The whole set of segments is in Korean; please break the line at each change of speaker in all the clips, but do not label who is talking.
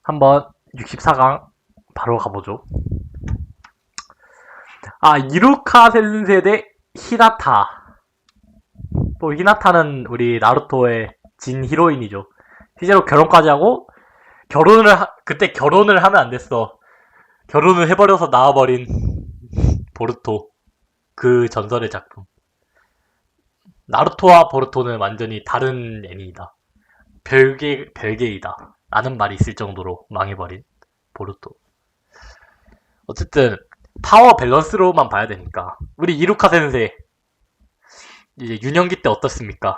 한번 64강 바로 가보죠. 이루카 센세 대 히나타. 또 히나타는 우리 나루토의 진 히로인이죠. 실제로 결혼까지 하고 그때 결혼을 하면 안 됐어. 결혼을 해버려서 나와버린 보루토. 그 전설의 작품. 나루토와 보루토는 완전히 다른 애니이다. 별개이다. 라는 말이 있을 정도로 망해버린 보루토. 어쨌든 파워 밸런스로만 봐야 되니까. 우리 이루카 센세 이제 유년기 때 어떻습니까?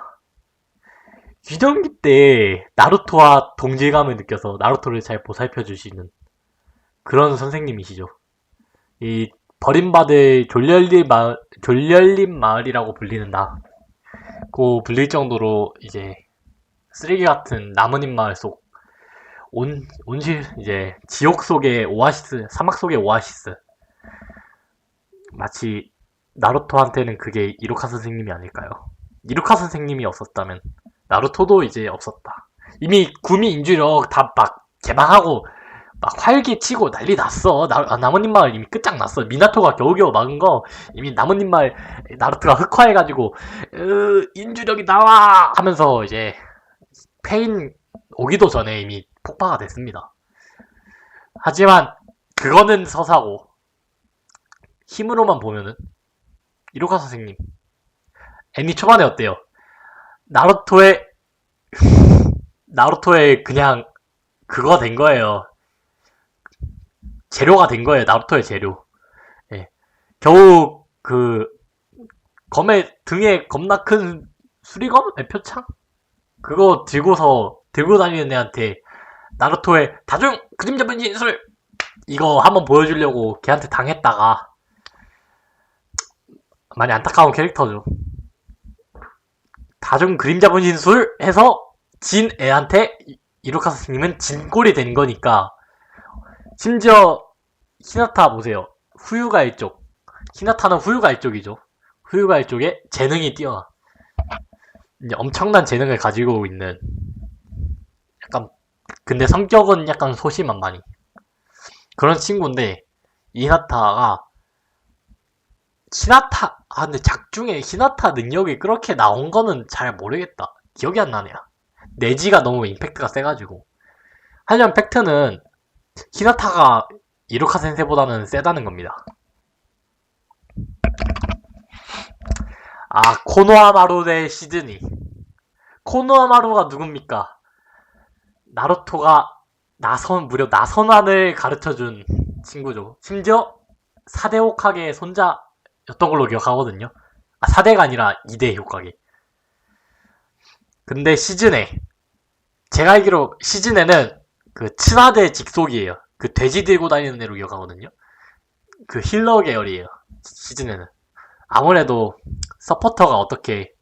유년기 때 나루토와 동질감을 느껴서 나루토를 잘 보살펴주시는 그런 선생님이시죠. 이 버림받을 졸렬린 마을이라고 불리는다고 불릴 정도로 이제 쓰레기 같은 나뭇잎 마을 속 이제 지옥 속의 오아시스, 사막 속의 오아시스. 마치 나루토한테는 그게 이루카 선생님이 아닐까요? 이루카 선생님이 없었다면 나루토도 이제 없었다. 이미 구미 인주력 다 막 개방하고 막 활기치고 난리 났어. 나뭇잎 마을 이미 끝장났어. 미나토가 겨우겨우 막은 거 이미 나뭇잎 마을 나루토가 흑화해가지고 인주력이 나와 하면서 이제 페인 오기도 전에 이미 폭파가 됐습니다. 하지만 그거는 서사고 힘으로만 보면은 이루카 선생님 애니 초반에 어때요? 나루토의 그냥 그거 된 거예요. 재료가 된 거예요. 나루토의 재료. 예. 겨우 그 등에 겁나 큰 수리검? 표창? 그거 들고 다니는 애한테 나루토의 다중 그림자 변신술 이거 한번 보여주려고 걔한테 당했다가 많이 안타까운 캐릭터죠. 다중 그림자 분신술 해서 진 애한테 이루카 선생님은 진 꼴이 된 거니까. 심지어 히나타 보세요. 후유가 일족. 히나타는 후유가 일족이죠. 후유가 일족에 재능이 뛰어나. 이제 엄청난 재능을 가지고 있는 약간 근데 성격은 약간 소심한 그런 친구인데 이 히나타가 근데 작중에 히나타 능력이 그렇게 나온 거는 잘 모르겠다. 기억이 안 나네요. 내지가 너무 임팩트가 세가지고. 하지만 팩트는 히나타가 이루카 센세보다는 세다는 겁니다. 코노하마루 대 시즈니. 코노하마루가 누굽니까? 나루토가 무려 나선안을 가르쳐준 친구죠. 심지어 4대 호카게의 손자였던 걸로 기억하거든요. 4대가 아니라 2대 호카게. 근데 제가 알기로 시즈네는 그 츠나데 직속이에요. 그 돼지 들고 다니는 애로 기억하거든요. 그 힐러 계열이에요. 시즈네는. 아무래도 서포터가 어떻게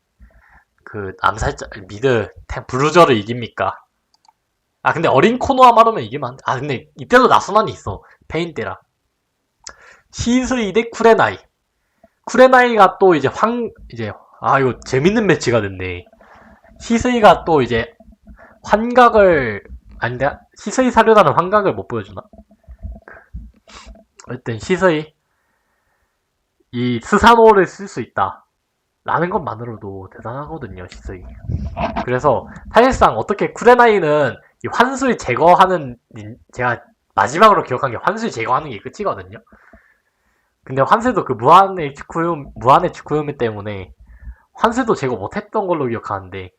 그 암살자 미드 브루저를 이깁니까? 근데 어린 코노하마루면 이기면 안 돼. 근데 이때도 나선안이 있어. 페인 때라. 시스이 대 쿠레나이. 쿠레나이가 또 이제 이거 재밌는 매치가 됐네. 시스이가 또 이제 시스이 사료단은 환각을 못 보여주나? 어쨌든 시스이 이 스사노를 쓸 수 있다 라는 것만으로도 대단하거든요. 시스이. 그래서 사실상 어떻게 쿠레나이는 이 환술 제거하는 제가 마지막으로 기억한 게 환술 제거하는 게 끝이거든요. 근데 환술도 그 무한의 치쿠요미 때문에 환술도 제거 못했던 걸로 기억하는데,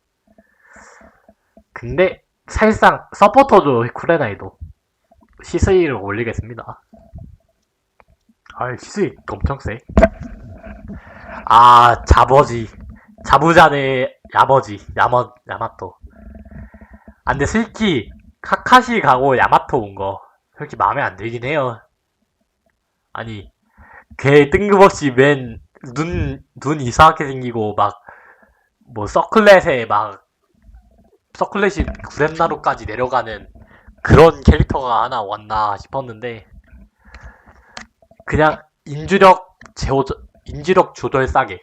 근데 사실상 서포터죠. 쿠레나이도. 시스이를 올리겠습니다. 시스이 엄청 세. 자부자 대 야마토. 근데 솔직히 카카시 가고 야마토 온 거 솔직히 마음에 안 들긴 해요. 걔 뜬금없이 눈 이상하게 생기고 서클렛이 구렘나루까지 내려가는 그런 캐릭터가 하나 왔나 싶었는데, 그냥 인주력 조절 싸게.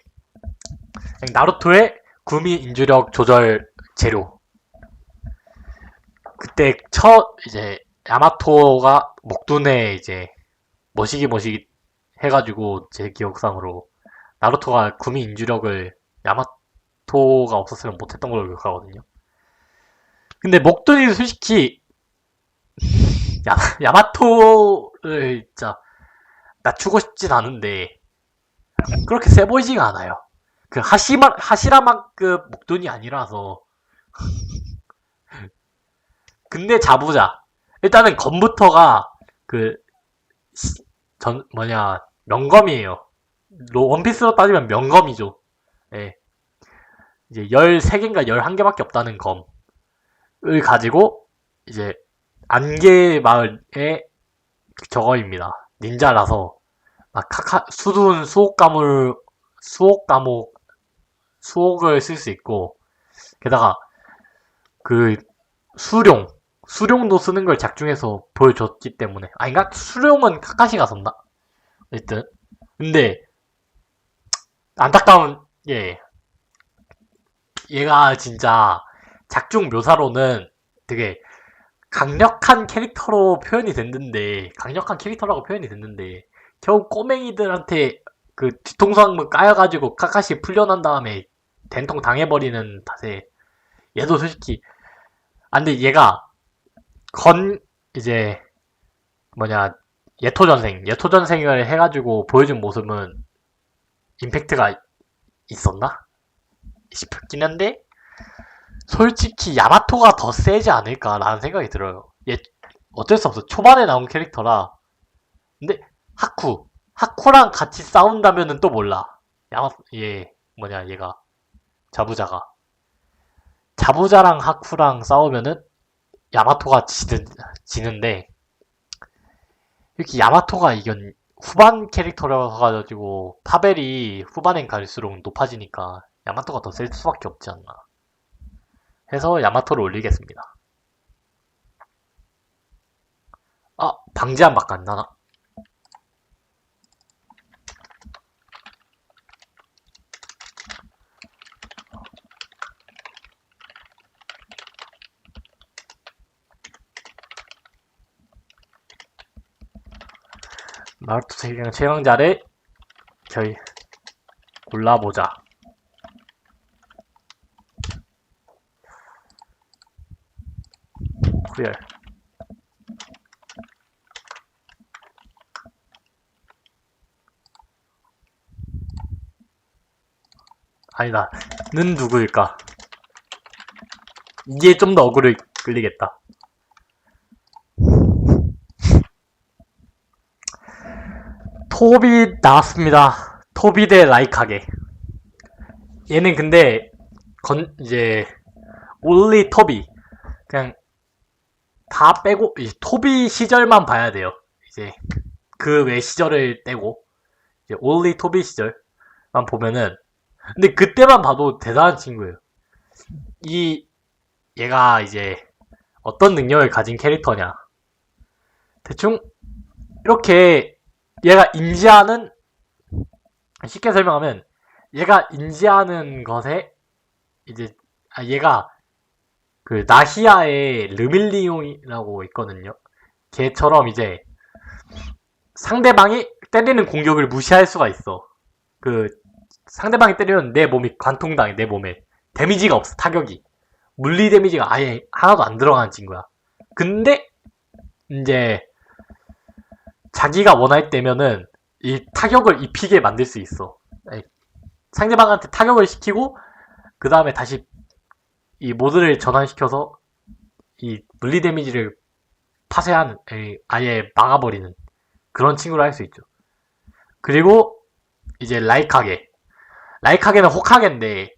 그냥 나루토의 구미 인주력 조절 재료. 그때 이제 야마토가 목둔에 이제 머시기 해가지고 제 기억상으로 나루토가 구미 인주력을 야마토가 없었으면 못했던 걸로 기억하거든요. 근데 목둔이 솔직히 야마토를 진짜 낮추고 싶진 않은데 그렇게 세 보이지가 않아요. 그 하시라만급 목돈이 아니라서. 근데 자부자. 일단은 검부터가 그 명검이에요. 원피스로 따지면 명검이죠. 예. 이제 13개인가 11개밖에 없다는 검을 가지고 이제 안개 마을의 저거입니다. 닌자라서 막 수옥을 쓸 수 있고, 게다가 그 수룡도 쓰는 걸 작중해서 보여줬기 때문에. 아닌가? 수룡은 카카시가 썼나? 어쨌든. 근데 안타까운 게 얘가 진짜 작중 묘사로는 되게 강력한 캐릭터라고 표현이 됐는데 겨우 꼬맹이들한테 그 뒤통수 한번 까여가지고 카카시 풀려난 다음에 된통 당해버리는 탓에 얘도 솔직히. 근데 얘가 이제 예토전생을 해가지고 보여준 모습은 임팩트가 있었나 싶긴 한데, 솔직히 야마토가 더 세지 않을까라는 생각이 들어요. 얘 어쩔 수 없어. 초반에 나온 캐릭터라. 근데 하쿠랑 같이 싸운다면은 또 몰라. 얘가 자부자랑 하쿠랑 싸우면은 야마토가 지는데, 이렇게 야마토가 이건 후반 캐릭터라고 가지고 파벨이 후반엔 갈수록 높아지니까 야마토가 더 셀 수밖에 없지 않나 해서 야마토를 올리겠습니다. 방제한 밖에 안 나나? 나루토 최강자를 저희 골라보자. 구열. 아니다. 는 누구일까? 이게 좀 더 어그를 끌리겠다. 토비 나왔습니다. 토비 대 라이카게. 얘는 근데 이제 올리 토비, 그냥 다 빼고 토비 시절만 봐야 돼요. 이제 그 외 시절을 떼고 이제 올리 토비 시절만 보면은, 근데 그때만 봐도 대단한 친구예요. 얘가 이제 어떤 능력을 가진 캐릭터냐, 대충 이렇게 얘가 인지하는, 쉽게 설명하면 얘가 인지하는 것에 이제 얘가 그 나히아의 르밀리옹이라고 있거든요. 걔처럼 이제 상대방이 때리는 공격을 무시할 수가 있어. 그 상대방이 때리면 내 몸이 관통당해. 내 몸에 데미지가 없어. 타격이 물리 데미지가 아예 하나도 안 들어가는 친구야. 근데 이제 자기가 원할 때면은 이 타격을 입히게 만들 수 있어. 상대방한테 타격을 시키고 그 다음에 다시 이 모드를 전환시켜서 이 물리 데미지를 파쇄하는, 아예 막아버리는 그런 친구를 할 수 있죠. 그리고 이제 라이카게는 호카게인데,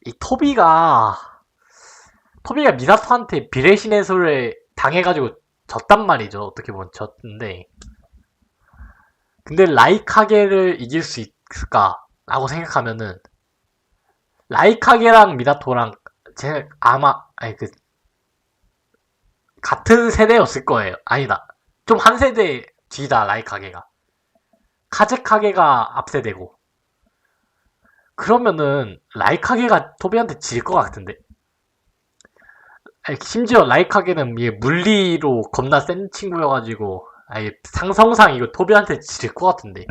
이 토비가 미사토한테 비례신의 소를 당해가지고 졌단 말이죠. 어떻게 보면 졌는데, 근데 라이카게를 이길 수 있을까라고 생각하면은 라이카게랑 미나토랑 아마 같은 세대였을 거예요. 아니다, 좀 한 세대 뒤다. 라이카게가 카즈카게가 앞세대고. 그러면은 라이카게가 토비한테 질 것 같은데. 심지어 라이카게는 이게 물리로 겁나 센 친구여가지고 아예 상성상 이거 토비한테 지를 것 같은데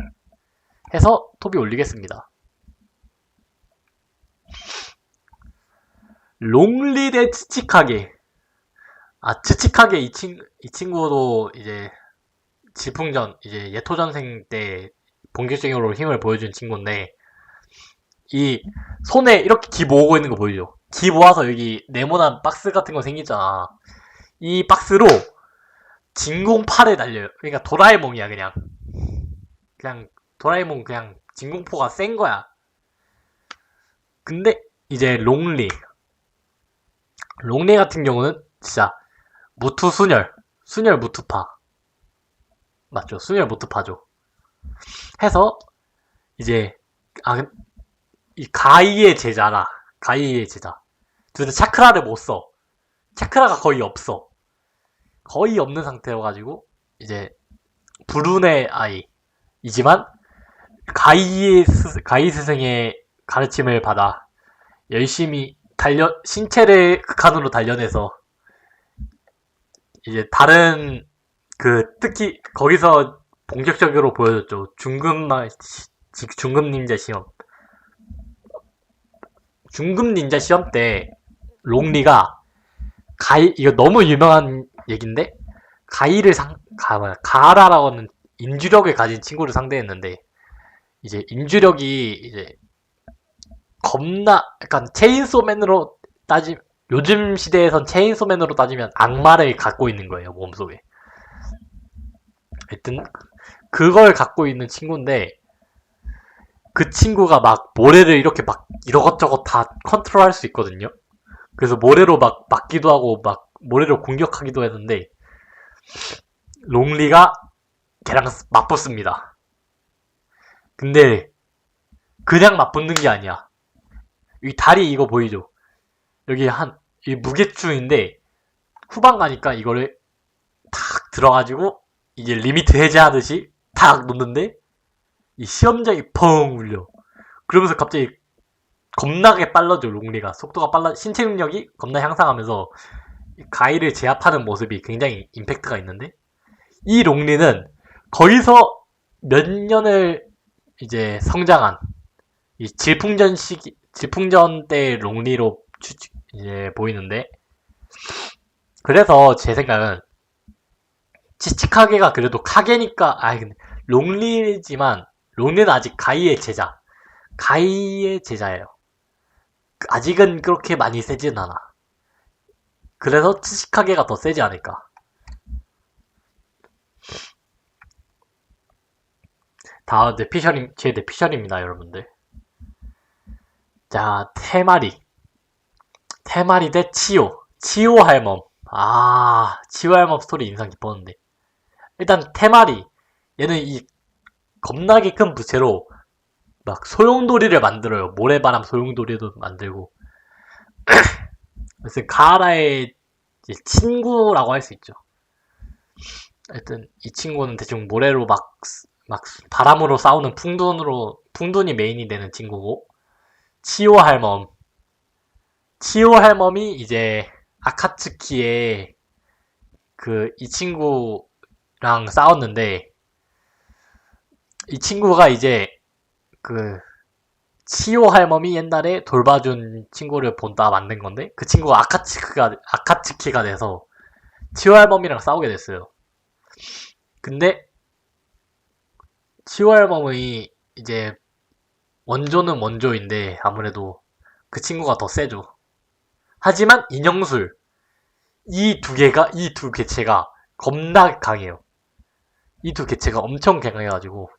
해서 토비 올리겠습니다. 롱리 대 치치카게. 치치카게 이 친구도 이제 질풍전 이제 예토전생 때 본격적으로 힘을 보여준 친구인데 이 손에 이렇게 기 모으고 있는 거 보이죠? 기 모아서 여기 네모난 박스 같은 거 생기잖아. 이 박스로 진공파를 날려요. 그러니까 도라에몽이야 그냥. 그냥 도라에몽 그냥 진공포가 센 거야. 근데 이제 롱리 같은 경우는 진짜 무투 순열 무투파 맞죠? 순열 무투파죠. 해서 이제 이 가이의 제자라. 가이의 제자. 둘 다 차크라를 못 써. 차크라가 거의 없어. 거의 없는 상태여가지고 이제 불운의 아이이지만 가이 스승의 가르침을 받아 열심히 신체를 극한으로 단련해서 이제 다른 특히 거기서 본격적으로 보여줬죠. 중급 닌자 시험. 중급 닌자 시험 때 롱리가 이거 너무 유명한 얘긴데 가하라라고 하는 인주력을 가진 친구를 상대했는데 이제 인주력이 이제 겁나 약간 체인소맨으로 요즘 시대에선 체인소맨으로 따지면 악마를 갖고 있는 거예요, 몸속에. 하여튼 그걸 갖고 있는 친구인데 그 친구가 막 모래를 이렇게 막 이것저것 다 컨트롤할 수 있거든요. 그래서 모래로 막 맞기도 하고 막 모래로 공격하기도 했는데 롱리가 걔랑 맞붙습니다. 근데 그냥 맞붙는 게 아니야. 이 다리 이거 보이죠? 여기 이 무게추인데 후반 가니까 이거를 탁 들어가지고 이제 리미트 해제하듯이 탁 놓는데 이 시험장이 펑 울려. 그러면서 갑자기 겁나게 빨라져. 롱리가 속도가 빨라, 신체 능력이 겁나 향상하면서 가이를 제압하는 모습이 굉장히 임팩트가 있는데 이 롱리는 거기서 몇 년을 이제 성장한 이 질풍전 때 롱리로 이제 보이는데 그래서 제 생각은 치치카게가 그래도 카게니까 근데 롱리는 아직 가이의 제자예요. 아직은 그렇게 많이 세진 않아. 그래서 치치카게가 더 세지 않을까. 다음 제 뇌피셜입니다, 여러분들. 자, 테마리 대 치오 할멈. 치오 할멈 스토리 인상 깊었는데 일단 테마리 얘는 이 겁나게 큰 부채로 막 소용돌이를 만들어요. 모래바람 소용돌이도 만들고 그래서 가하라의 친구라고 할 수 있죠. 하여튼 이 친구는 대충 모래로 막 바람으로 싸우는 풍둔이 메인이 되는 친구고 치오 할멈이 이제 아카츠키의 이 친구랑 싸웠는데 이 친구가 이제 치오 할멈이 옛날에 돌봐준 친구를 본따 만든 건데 그 친구가 아카츠키가 돼서 치오 할멈이랑 싸우게 됐어요. 근데 치오 할멈이 이제 원조는 원조인데 아무래도 그 친구가 더 세죠. 하지만 인형술 이 두 개체가 겁나 강해요. 이 두 개체가 엄청 강해가지고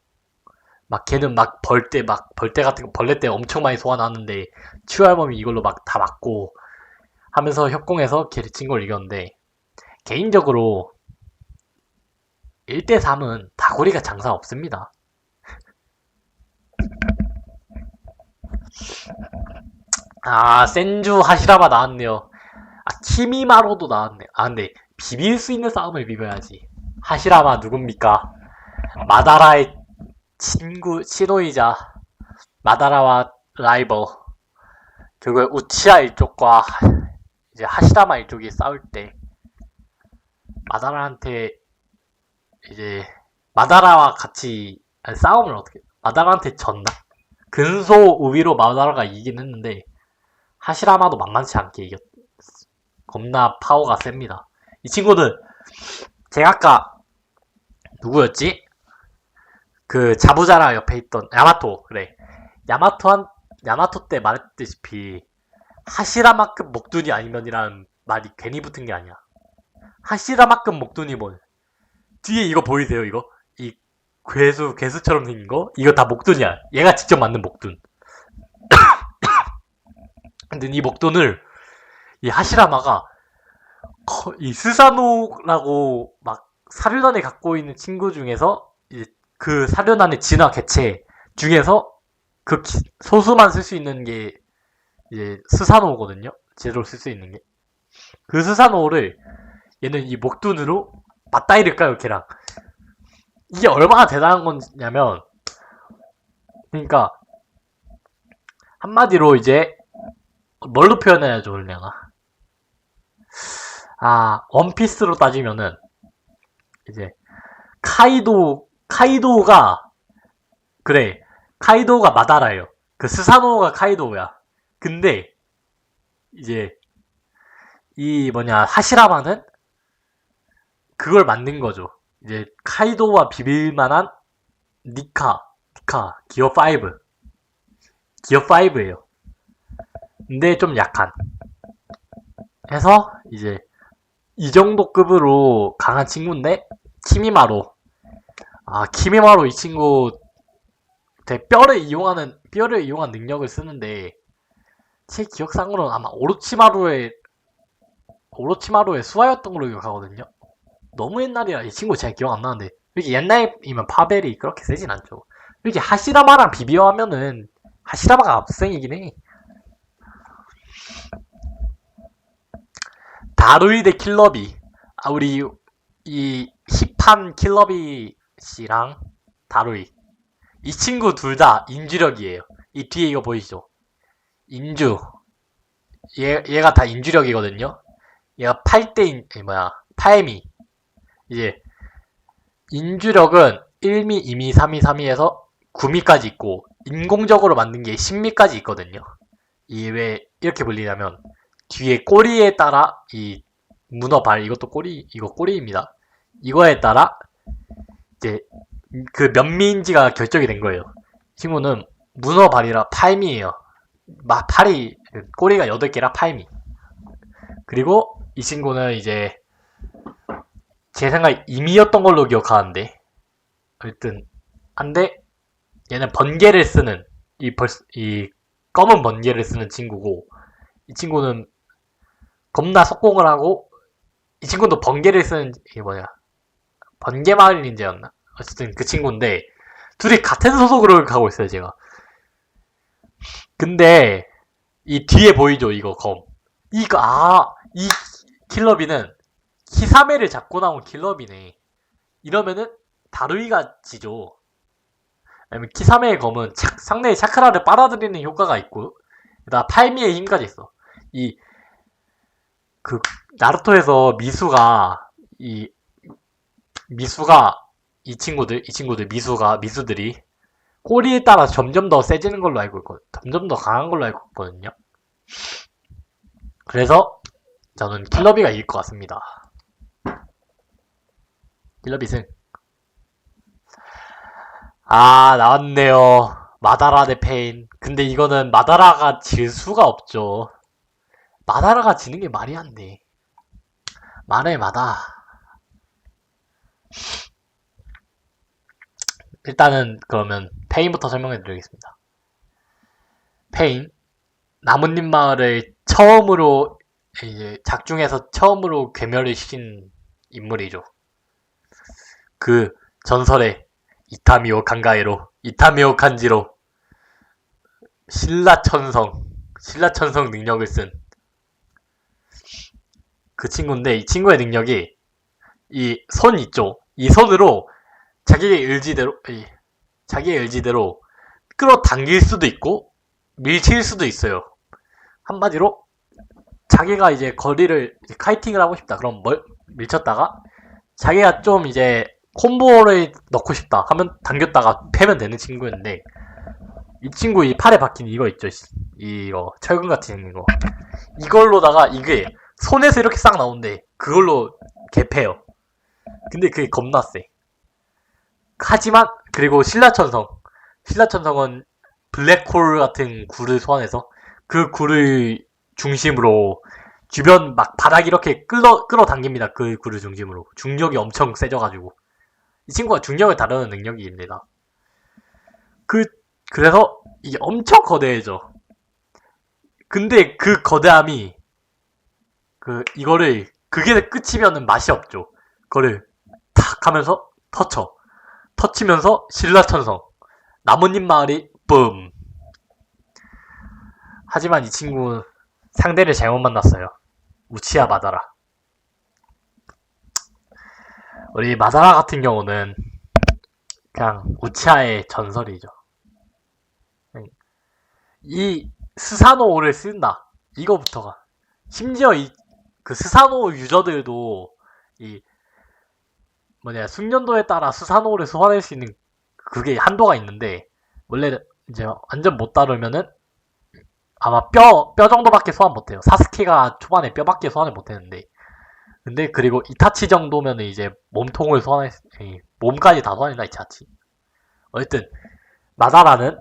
막 걔는 막 벌떼 같은 거 벌레 때 엄청 많이 소환하는데 치오 할멈이 이걸로 막 다 맞고 하면서 협공해서 걔를 친구를 이겼는데 개인적으로 1대3은 다구리가 장사 없습니다. 센주 하시라마 나왔네요. 키미마로도 나왔네. 근데 비빌 수 있는 싸움을 비벼야지. 하시라마 누굽니까? 마다라의 친호이자 마다라와 라이벌. 결국에 우치아 일족과 이제 하시라마 일족이 싸울 때 마다라한테 이제 마다라와 같이 싸움을 어떻게 마다라한테 졌나? 근소 우위로 마다라가 이기긴 했는데 하시라마도 만만치 않게 이겼. 겁나 파워가 셉니다. 이 친구는 제가 아까 누구였지? 그 자부자라 옆에 있던 야마토 그래. 야마토 때 말했다시피 하시라만큼 목둔이 아니면이라는 말이 괜히 붙은 게 아니야. 하시라만큼 목둔이 뭘? 뒤에 이거 보이세요? 이거 이 괴수처럼 생긴 거 이거 다 목둔이야. 얘가 직접 만든 목둔. 근데 이 목둔을 이 하시라마가 이 스사노라고 막 사료단에 갖고 있는 친구 중에서 이제 그 사료단의 진화 개체 중에서 그 소수만 쓸 수 있는 게 이제 스사노거든요. 제대로 쓸 수 있는 게. 그 스사노를 얘는 이 목둔으로 맞다이를 까요, 걔랑. 이게 얼마나 대단한 거냐면, 그러니까 한마디로 이제 뭘로 표현해야 좋으려나? 원피스로 따지면은 이제 카이도가 그래, 카이도가 마다라예요. 그 스사노가 카이도야. 근데 이제 이 하시라마는 그걸 만든 거죠. 이제 카이도와 비빌만한 니카 기어 5예요. 근데 좀 약한. 해서 이제 이 정도 급으로 강한 친구인데 키미마로 이 친구 뼈를 이용한 능력을 쓰는데 제 기억상으로는 아마 오로치마루의 수하였던 걸로 기억하거든요. 너무 옛날이라 이 친구 제가 기억 안 나는데 이렇게 옛날이면 파벨이 그렇게 세진 않죠. 이렇게 하시라마랑 비교하면은 하시라마가 압승이긴 해. 다루이 대 킬러비. 우리 이 힙한 킬러비 씨랑 다루이. 이 친구 둘 다 인주력이에요. 이 뒤에 이거 보이시죠? 인주. 얘가 다 인주력이거든요. 얘가 8대 파에미. 이제 인주력은 1미, 2미, 3미, 3미에서 9미까지 있고 인공적으로 만든 게 10미까지 있거든요. 이 왜 이렇게 불리냐면 뒤에 꼬리에 따라 이 문어발 이거 꼬리입니다. 이거에 따라 이제 그 몇 미인지가 결정이 된 거예요. 이 친구는 문어발이라 8미예요. 팔이 꼬리가 8개라 8미. 그리고 이 친구는 이제 제 생각에 2미였던 걸로 기억하는데 하여튼 한데 얘는 번개를 쓰는 이 검은 번개를 쓰는 친구고 이 친구는 겁나 속공을 하고 이 친구도 번개를 쓰는 번개 마을 닌자였나? 어쨌든 그 친구인데 둘이 같은 소속으로 가고 있어요 제가. 근데 이 뒤에 보이죠 이거 검. 이 킬러비는 키사메를 잡고 나온 킬러비네. 이러면은 다루이가 지죠. 왜냐면 키사메의 검은 상대의 차크라를 빨아들이는 효과가 있고 게다가 팔미의 힘까지 있어. 나루토에서 미수가 이 미수들이 꼬리에 따라 점점 더 세지는 걸로 알고 있거든요. 점점 더 강한 걸로 알고 있거든요. 그래서 저는 킬러비가 이길 것 같습니다. 킬러비 승. 나왔네요. 마다라 대 페인. 근데 이거는 마다라가 질 수가 없죠. 마다라가 지는 게 말이 안 돼. 말해 마다. 일단은 그러면 페인부터 설명해 드리겠습니다. 페인 나뭇잎 마을을 처음으로 이제 작중에서 처음으로 괴멸을 시킨 인물이죠. 그 전설의 이타미오 간지로 신라천성 능력을 쓴 그 친구인데 이 친구의 능력이 이 손 있죠. 이 손으로 자기의 의지대로 끌어당길 수도 있고 밀칠 수도 있어요. 한마디로 자기가 이제 거리를 이제 카이팅을 하고 싶다. 그럼 밀쳤다가 자기가 좀 이제 콤보를 넣고 싶다 하면 당겼다가 패면 되는 친구였는데, 이 친구 이 팔에 박힌 이거 있죠. 이거 철근같이 생긴 거. 이걸로다가 이게 손에서 이렇게 싹 나오는데 그걸로 개패요. 근데 그게 겁나 세. 하지만 그리고 신라천성은 블랙홀 같은 굴을 소환해서 그 굴을 중심으로 주변 막 바닥 이렇게 끌어당깁니다. 그 굴을 중심으로. 중력이 엄청 세져가지고. 이 친구가 중력을 다루는 능력이 있습니다. 그래서 이게 엄청 거대해져. 근데 그 거대함이 이거를 그게 끝이면은 맛이 없죠. 그거를 탁 하면서 터치면서 신라천성 나뭇잎 마을이 뿜. 하지만 이 친구 상대를 잘못 만났어요. 우치야 마다라. 우리 마다라 같은 경우는 그냥 우치아의 전설이죠. 이 스사노오를 쓴다. 이거부터가. 심지어 그 스사노오 유저들도 숙련도에 따라 스사노오를 소환할 수 있는 그게 한도가 있는데, 원래 이제 완전 못 다루면은 아마 뼈 정도밖에 소환 못해요. 사스케가 초반에 뼈밖에 소환을 못했는데, 근데 그리고 이타치 정도면은 이제 몸통을 몸까지 다 소환한다. 이타치. 어쨌든 마다라는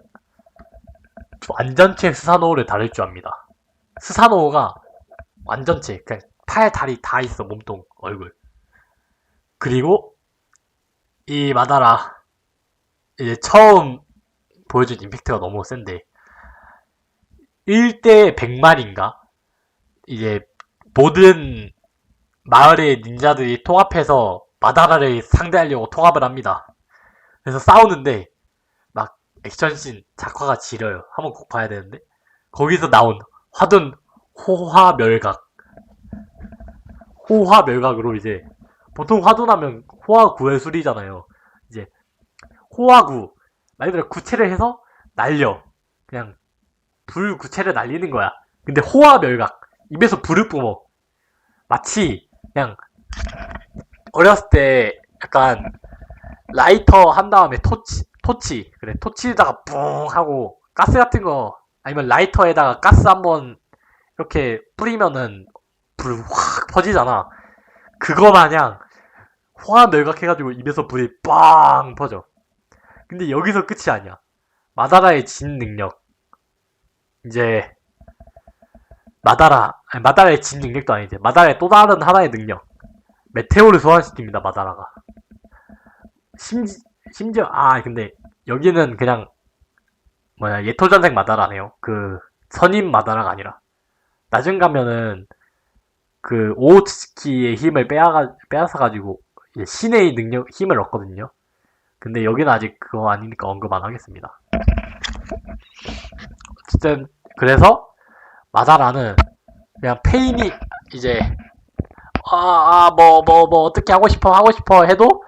완전체 스사노오를 다룰 줄 압니다. 스사노오가 완전체, 그냥 팔, 다리 다 있어. 몸통, 얼굴. 그리고 이 마다라 이제 처음 보여준 임팩트가 너무 센데, 1대 100마리인가? 이제 모든 마을의 닌자들이 통합해서 마다라를 상대하려고 통합을 합니다. 그래서 싸우는데 막 액션씬 작화가 지려요. 한번 꼭 봐야 되는데, 거기서 나온 화둔 호화멸각으로 이제 보통 화둔하면 호화구의 술이잖아요. 이제 호화구 말 그대로 구체를 해서 날려. 그냥 불 구체를 날리는 거야. 근데 호화멸각, 입에서 불을 뿜어. 마치 그냥 어렸을 때 약간 라이터 한 다음에 토치에다가 뿡 하고 가스 같은 거, 아니면 라이터에다가 가스 한번 이렇게 뿌리면은 불 확 퍼지잖아. 그거 마냥 호화멸각 해가지고 입에서 불이 빵 퍼져. 근데 여기서 끝이 아니야. 마다라의 진 능력. 이제 마다라의 진 능력도 아니지. 마다라의 또 다른 하나의 능력. 메테오를 소환시킵니다. 마다라가. 심지어 근데 여기는 그냥 예토전생 마다라네요. 그 선임 마다라가 아니라. 나중 가면은 그 오오츠키의 힘을 빼앗아가지고 신의 능력 힘을 얻거든요. 근데 여기는 아직 그거 아니니까 언급 안 하겠습니다. 어쨌든 그래서 마다라는 그냥 페인이 이제 어떻게 하고 싶어 해도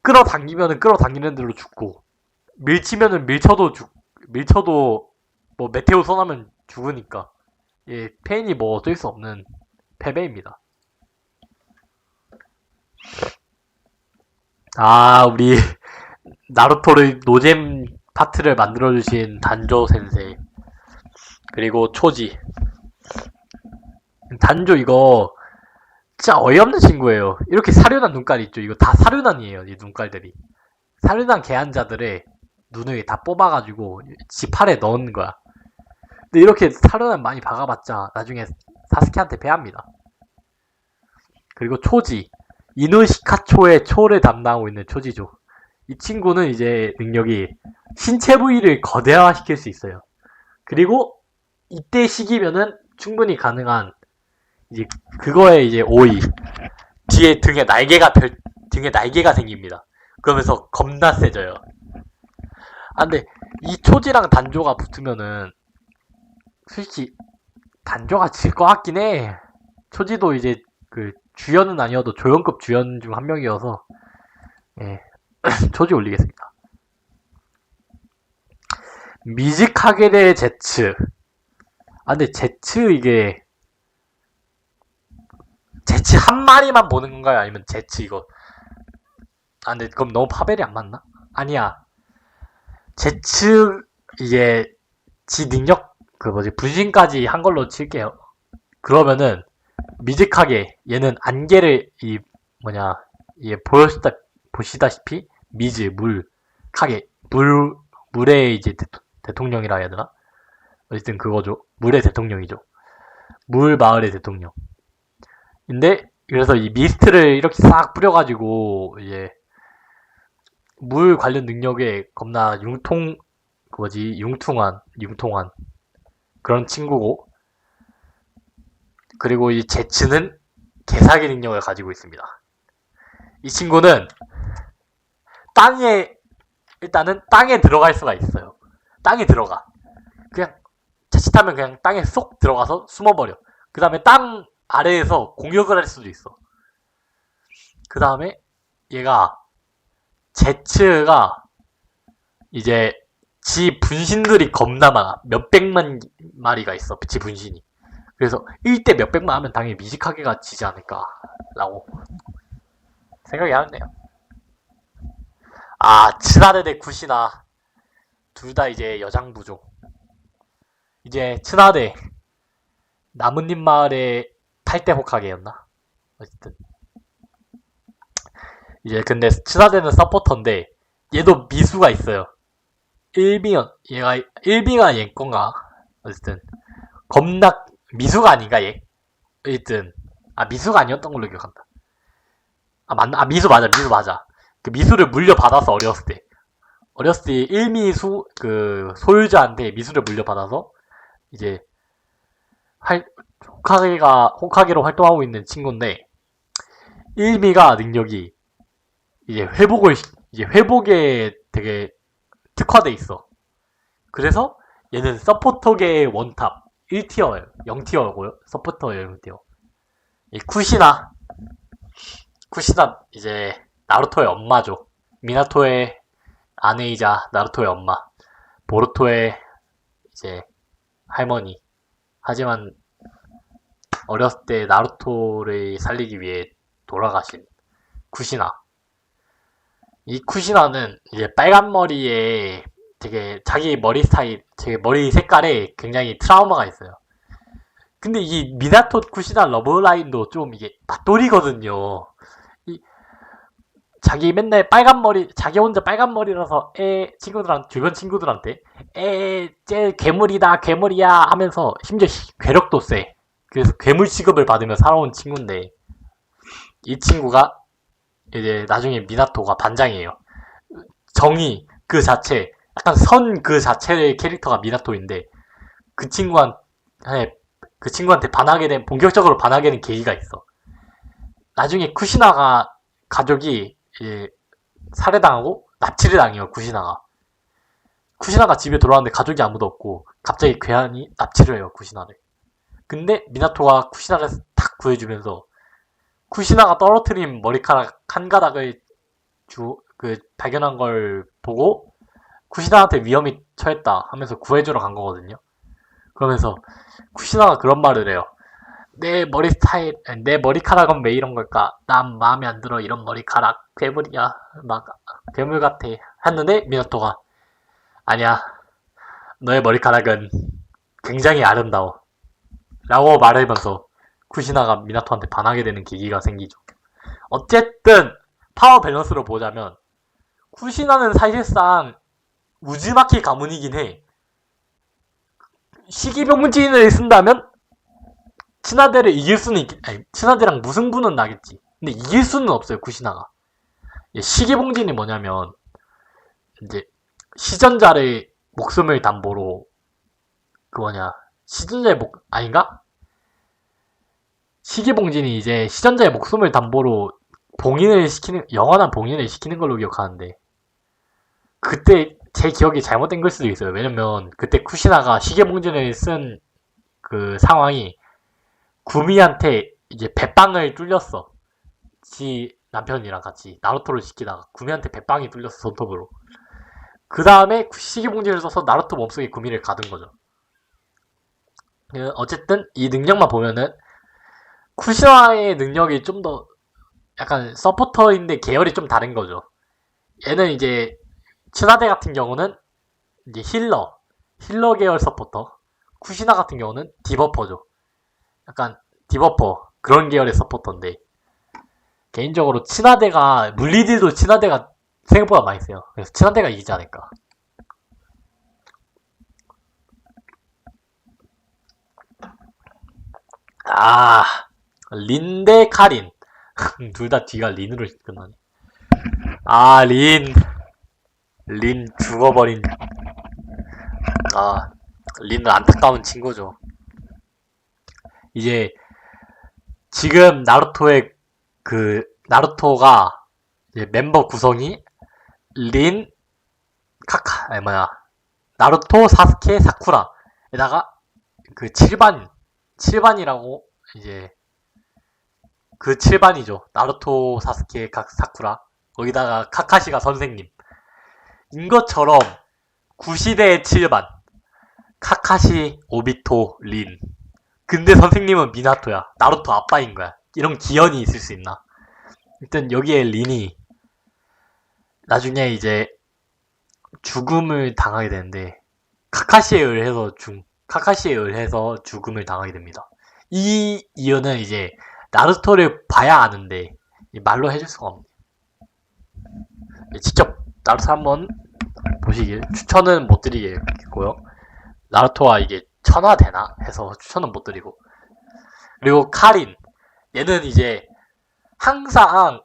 끌어당기면은 끌어당기는 대로 죽고, 밀치면은 밀쳐도 뭐 메테오 선하면 죽으니까 페인이 뭐 어쩔 수 없는 패배입니다. 우리 나루토를 노잼 파트를 만들어주신 단조 센세이, 그리고 초지. 단조 이거 진짜 어이없는 친구예요. 이렇게 사륜한 눈깔 있죠. 이거 다 사륜한이에요. 이 눈깔들이 사륜한 개한자들의 눈을 다 뽑아가지고 지 팔에 넣은 거야. 근데 이렇게 사륜한 많이 박아봤자 나중에 사스케한테 패합니다. 그리고 초지, 이누시카초의 초를 담당하고 있는 초지죠. 이 친구는 이제 능력이 신체 부위를 거대화시킬 수 있어요. 그리고 이때 시기면은 충분히 가능한 이제 그거에 이제 오이 뒤에 등에 날개가 생깁니다. 그러면서 겁나 세져요. 근데 이 초지랑 단조가 붙으면은 솔직히 단조가 질 것 같긴 해. 초지도 이제 그 주연은 아니어도 조연급 주연 중 한 명이어서 초지 올리겠습니다. 미즈카게레 제츠. 근데 제츠 이게 제치 한 마리만 보는 건가요? 아니면 제치 이거 근데 그럼 너무 파벨이 안 맞나? 아니야. 제치 이게 지 능력 그 뭐지 분신까지 한 걸로 칠게요. 그러면은 미직하게 얘는 안개를 이 뭐냐 이게 보시다시피 미즈 물 카게 물의 이제 대통령이라 해야 되나? 어쨌든 그거죠. 물의 대통령이죠. 물 마을의 대통령. 근데 그래서 이 미스트를 이렇게 싹 뿌려가지고 이제 물 관련 능력에 겁나 융통한 그런 친구고, 그리고 이 제츠는 개사기 능력을 가지고 있습니다. 이 친구는 일단은 땅에 들어갈 수가 있어요. 땅에 들어가. 그냥 자칫하면 그냥 땅에 쏙 들어가서 숨어버려. 그 다음에 땅 아래에서 공격을 할 수도 있어. 그 다음에 얘가 제츠가 이제 지 분신들이 겁나 많아. 몇백만 마리가 있어. 지 분신이. 그래서 1대 몇백만 하면 당연히 미식하게가 지지 않을까라고 생각이 하는데요. 츠나데 대 쿠시나 둘 다 이제 여장부죠. 이제 츠나데 나뭇잎 마을의 탈대 호카게였나? 어쨌든 이제 근데 츠나데는 서포터인데 얘도 미수가 있어요. 1비가 얘 건가? 어쨌든 겁나 미수가 아닌가 얘? 어쨌든 미수가 아니었던 걸로 기억한다. 맞나? 미수 맞아. 그 미수를 물려받아서 어렸을 때 1미수 그 소유자한테 미수를 물려받아서 이제 호카게로 활동하고 있는 친구인데 1미가 능력이 이제 회복에 되게 특화돼 있어. 그래서 얘는 서포터계의 원탑 1티어예요. 0티어고요. 서포터예요. 0티어. 이 쿠시나 이제 나루토의 엄마죠. 미나토의 아내이자 나루토의 엄마. 보루토의 이제 할머니. 하지만 어렸을 때 나루토를 살리기 위해 돌아가신 쿠시나. 이 쿠시나는 이제 빨간 머리에 되게 자기 머리 스타일, 되게 머리 색깔에 굉장히 트라우마가 있어요. 근데 이 미나토 쿠시나 러브라인도 좀 이게 밭돌이거든요. 자기 맨날 자기 혼자 빨간 머리라서 주변 친구들한테 쟤 괴물이야 하면서 심지어 괴력도 세. 그래서 괴물 취급을 받으며 살아온 친구인데 이 친구가 이제 나중에 미나토가 반장이에요. 정의 그 자체, 약간 선 그 자체의 캐릭터가 미나토인데 그 친구한테 본격적으로 반하게 된 계기가 있어. 나중에 쿠시나가 가족이 이제 살해당하고 납치를 당해요. 쿠시나가 집에 돌아왔는데 가족이 아무도 없고 갑자기 괴한이 납치를 해요. 쿠시나를. 근데 미나토가 쿠시나를 탁 구해주면서 쿠시나가 떨어뜨린 머리카락 한 가닥을 발견한 걸 보고 쿠시나한테 위험이 처했다 하면서 구해주러 간 거거든요. 그러면서 쿠시나가 그런 말을 해요. 내 머리카락은 왜 이런 걸까? 난 마음에 안 들어. 이런 머리카락 괴물이야. 막 괴물 같아. 했는데 미나토가 아니야. 너의 머리카락은 굉장히 아름다워. 라고 말하면서 쿠시나가 미나토한테 반하게 되는 계기가 생기죠. 어쨌든 파워 밸런스로 보자면 쿠시나는 사실상 우즈마키 가문이긴 해. 시기병진을 쓴다면 츠나데를 이길 수는 츠나데랑 무승부는 나겠지. 근데 이길 수는 없어요. 쿠시나가. 시기봉진이 뭐냐면 이제 시전자의 목숨을 담보로 시전자의 아닌가? 시기봉진이 이제 시전자의 목숨을 담보로 영원한 봉인을 시키는 걸로 기억하는데 그때 제 기억이 잘못된 걸 수도 있어요. 왜냐면 그때 쿠시나가 시기봉진을 쓴 그 상황이 구미한테 이제 배빵을 뚫렸어. 지 남편이랑 같이 나루토를 시키다가 구미한테 배빵이 뚫렸어. 손톱으로. 그 다음에 시기봉진을 써서 나루토 몸속에 구미를 가둔 거죠. 어쨌든 이 능력만 보면은 쿠시나의 능력이 좀 더 약간 서포터인데 계열이 좀 다른 거죠. 얘는 이제 츠나데 같은 경우는 이제 힐러 계열 서포터. 쿠시나 같은 경우는 디버퍼죠. 약간 디버퍼 그런 계열의 서포터인데 개인적으로 츠나데가 물리딜도 츠나데가 생각보다 많이 세요. 그래서 츠나데가 이기지 않을까. 아, 린 대 카린. 둘 다 뒤가 린으로 끝나네. 아, 린 죽어버린. 아, 린은 안타까운 친구죠. 이제 지금 나루토가 이제 멤버 구성이 린, 카카, 아니 뭐야, 나루토, 사스케, 사쿠라에다가 그 7반이라고 이제 그 7반이죠. 나루토, 사스케, 사쿠라. 거기다가 카카시가 선생님. 인 것처럼 구시대의 7반. 카카시, 오비토, 린. 근데 선생님은 미나토야. 나루토 아빠인 거야. 이런 기연이 있을 수 있나? 일단 여기에 린이 나중에 이제 죽음을 당하게 되는데 카카시에 의해서 죽음을 당하게 됩니다. 이 이유는 이제 나루토를 봐야 아는데 말로 해줄 수가 없네요. 직접 나루토 한번 보시길 추천은 못 드리겠고요. 나루토와 이게 천화되나 해서 추천은 못 드리고. 그리고 카린, 얘는 이제 항상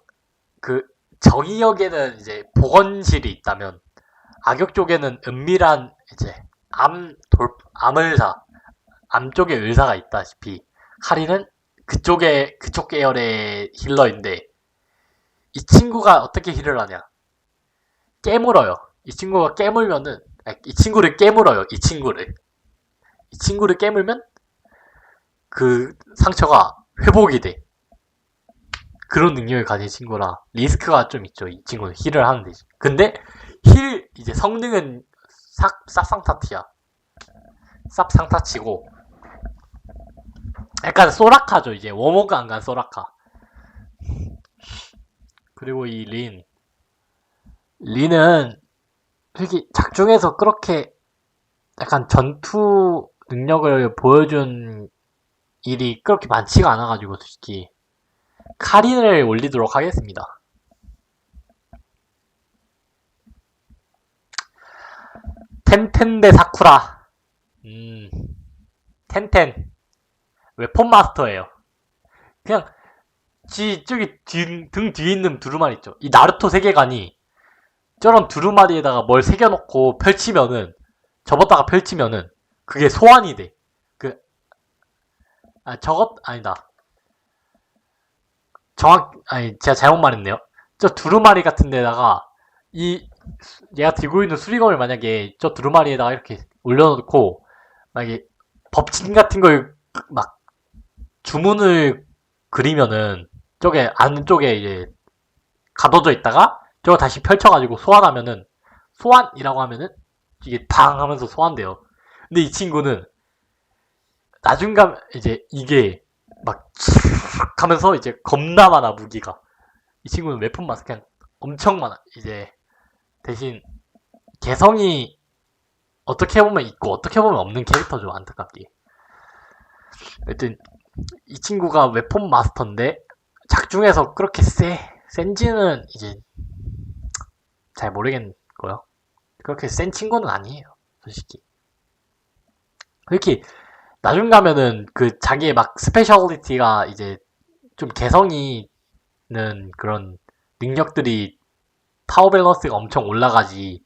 그 정의역에는 이제 보건실이 있다면 악역 쪽에는 은밀한 이제 암 쪽에 의사가 있다시피 카린은 그쪽 계열의 힐러인데 이 친구가 어떻게 힐을 하냐? 깨물어요. 이 친구가 깨물면은 이 친구를 깨물어요. 이 친구를 깨물면 그 상처가 회복이 돼. 그런 능력을 가진 친구라 리스크가 좀 있죠. 이 친구는 힐을 하는 데지. 근데 이제 성능은 쌉상타치야. 쌉상타치고 약간 소라카죠. 이제 워머가 안 간 소라카. 그리고 이 린은 솔직히 작중에서 그렇게 약간 전투 능력을 보여준 일이 그렇게 많지가 않아가지고 솔직히 카린을 올리도록 하겠습니다. 텐텐 대 사쿠라. 텐텐 웨폰 마스터예요. 그냥 저기 등 뒤에 있는 두루마리 있죠. 이 나루토 세계관이 저런 두루마리에다가 뭘 새겨놓고 접었다가 펼치면은 그게 소환이 돼. 아니다. 제가 잘못 말했네요. 저 두루마리 같은 데다가 얘가 들고 있는 수리검을 만약에 저 두루마리에다가 이렇게 올려놓고 만약에 법진 같은 걸 막 주문을 그리면은 저게 안쪽에 이제 가둬져 있다가 저거 다시 펼쳐가지고 소환이라고 하면은 이게 팡 하면서 소환돼요. 근데 이 친구는 나중 가면 이제 이게 막 하면서 이제 겁나 많아 무기가. 이 친구는 웨폰 마스크 그냥 엄청 많아. 이제 대신 개성이 어떻게 보면 있고 어떻게 보면 없는 캐릭터죠. 안타깝게. 하여튼 이 친구가 웨폰 마스터인데 작중에서 그렇게 센지는 이제 잘 모르겠고요. 그렇게 센 친구는 아니에요. 솔직히. 이렇게 나중 가면은 그 자기의 막 스페셜리티가 이제 좀 개성이 있는 그런 능력들이 파워 밸런스가 엄청 올라가지.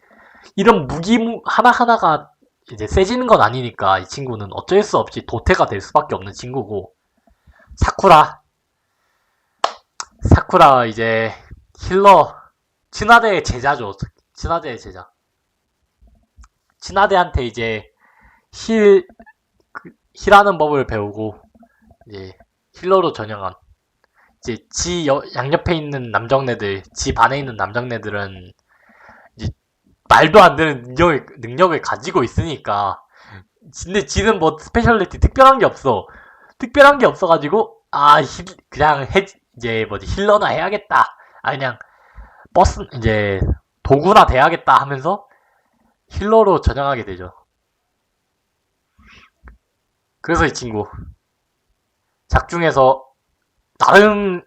이런 무기 하나하나가 이제 세지는 건 아니니까 이 친구는 어쩔 수 없이 도태가 될 수밖에 없는 친구고. 사쿠라 이제 힐러 츠나데의 제자죠. 츠나데의 제자. 츠나데한테 이제 힐하는 법을 배우고 이제 힐러로 전향한 이제 양옆에 있는 남정네들, 지 반에 있는 남정네들은 이제 말도 안 되는 능력을 가지고 있으니까. 근데 지는 뭐 스페셜리티 특별한 게 없어가지고 그냥 이제 뭐지, 힐러나 해야겠다. 그냥 이제 도구나 돼야겠다 하면서 힐러로 전향하게 되죠. 그래서 이 친구 작중에서 나름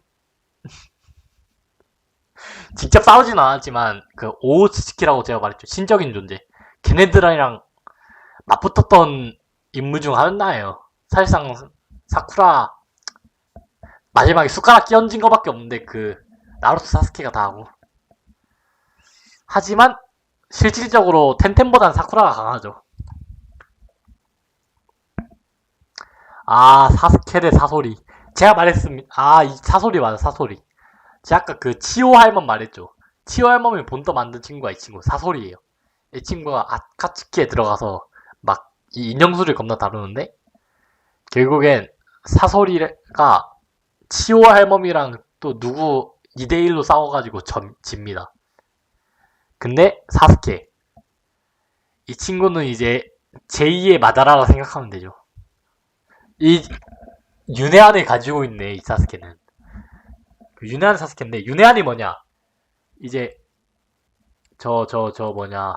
직접 싸우진 않았지만 그 오츠츠키라고 제가 말했죠. 신적인 존재. 걔네들이랑 맞붙었던 인물 중 하나예요. 사실상 사쿠라 마지막에 숟가락 끼얹은 거밖에 없는데 그 나루토 사스케가 다 하고. 하지만 실질적으로 텐텐보단 사쿠라가 강하죠. 사스케 대 사소리. 제가 말했습니다. 이 사소리 맞아, 사소리. 제가 아까 그 치오 할멈 말했죠. 치오 할멈이 본떠 만든 친구가 이 친구 사소리예요. 이 친구가 아카츠키에 들어가서 막 이 인형수를 겁나 다루는데 결국엔 사소리가 치오 할멈이랑 또 누구 2대1로 싸워가지고 집니다. 근데 사스케 이 친구는 이제 제2의 마다라라 생각하면 되죠. 이 윤회안을 가지고 있네, 이 사스케는. 그 윤회안 사스케인데 윤회안이 뭐냐? 이제 뭐냐,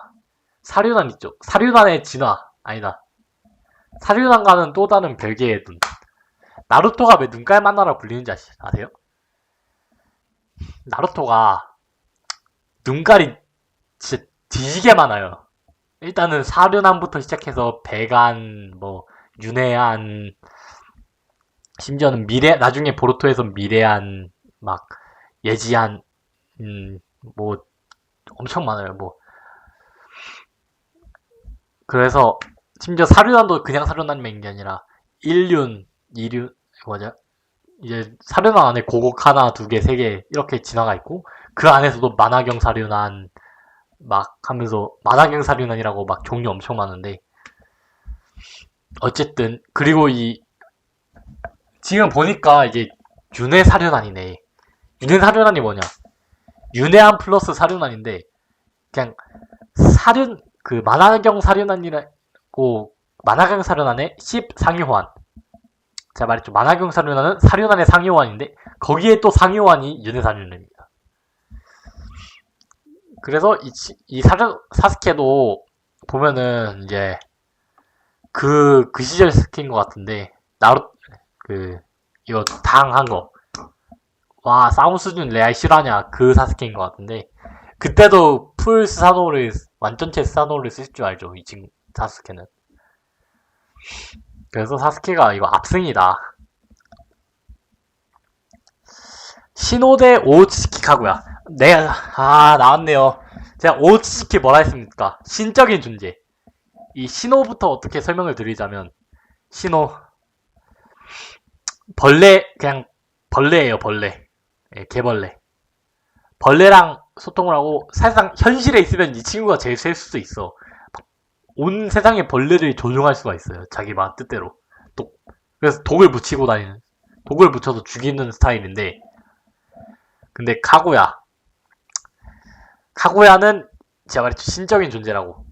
사륜안 있죠. 사륜안의 진화 아니다. 사륜안과는 또 다른 별개의 눈. 나루토가 왜 눈깔 만화라 불리는지 아세요? 나루토가 눈깔이 진짜 뒤지게 많아요. 일단은 사륜안부터 시작해서 배간, 뭐 윤회안, 심지어는 나중에 보루토에서 미래안, 막 예지안, 뭐 엄청 많아요. 뭐 그래서 심지어 사륜안도 그냥 사륜안인 게 아니라 1륜, 2륜, 뭐냐, 이제 사륜안 안에 고곡 하나, 두 개, 세 개 이렇게 진화가 있고 그 안에서도 만화경 사륜안 막 하면서 만화경 사륜안이라고 막 종류 엄청 많은데 어쨌든 그리고 지금 보니까 이게 윤회 사륜안이네. 윤회 사륜안이 뭐냐? 윤회안 플러스 사륜안인데 그냥 그 만화경 사륜안이라고 만화경 사륜안의 10 상위호환. 제가 말했죠. 만화경 사륜안은 사륜안의 상위호환인데 거기에 또 상위호환이 윤회 사륜안입니다. 그래서 이 사스케도 보면은 이제 그 시절 스킨 것 같은데 이거 당한 거. 와, 싸움 수준 레알 실화냐 그 사스케인 것 같은데 그때도 풀 스사노를 완전체 스사노를 쓸 줄 알죠, 이 친구 사스케는. 그래서 사스케가 이거 압승이다. 신호대 오우츠키 카구야. 나왔네요. 제가 오우츠키 뭐라 했습니까? 신적인 존재. 이 신호부터 어떻게 설명을 드리자면 신호 그냥 벌레예요, 벌레. 예, 개벌레. 벌레랑 소통을 하고 사실상 현실에 있으면 이 친구가 제일 셀 수도 있어. 온 세상의 벌레를 조종할 수가 있어요, 자기 뜻대로. 그래서 독을 붙여서 죽이는 스타일인데 근데 카구야는 제가 말했죠, 신적인 존재라고.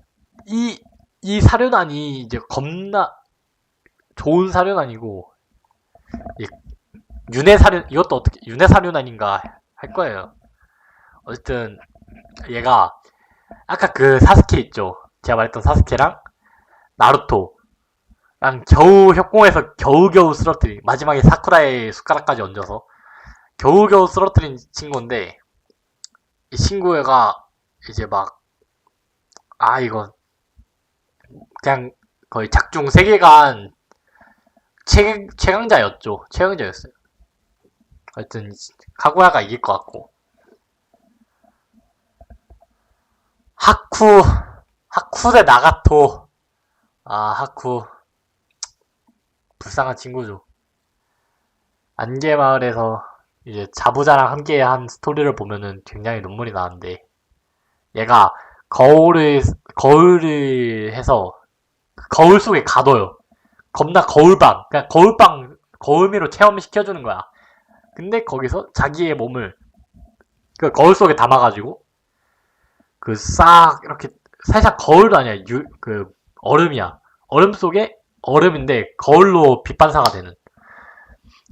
이 사륜안이 이제 겁나 좋은 사륜안이고 이것도 어떻게 윤회 사륜안인가 할 거예요. 어쨌든 얘가 아까 그 사스케 있죠. 제가 말했던 사스케랑 나루토랑 겨우 협공해서 겨우겨우 쓰러뜨린, 마지막에 사쿠라의 숟가락까지 얹어서 겨우겨우 쓰러뜨린 친구인데 이 친구가 이제 이거 그냥 거의 작중 세계관 최강자였죠. 최강자였어요. 하여튼 카구야가 이길 것 같고 하쿠 대 나가토. 하쿠 불쌍한 친구죠. 안개마을에서 이제 자부자랑 함께 한 스토리를 보면은 굉장히 눈물이 나는데 얘가 거울을 해서 거울 속에 가둬요. 겁나 거울방, 그냥 거울미로 체험시켜주는 거야. 근데 거기서 자기의 몸을 그 거울 속에 담아가지고 이렇게 살짝 거울도 아니야. 얼음이야. 얼음 속에 얼음인데 거울로 빛반사가 되는.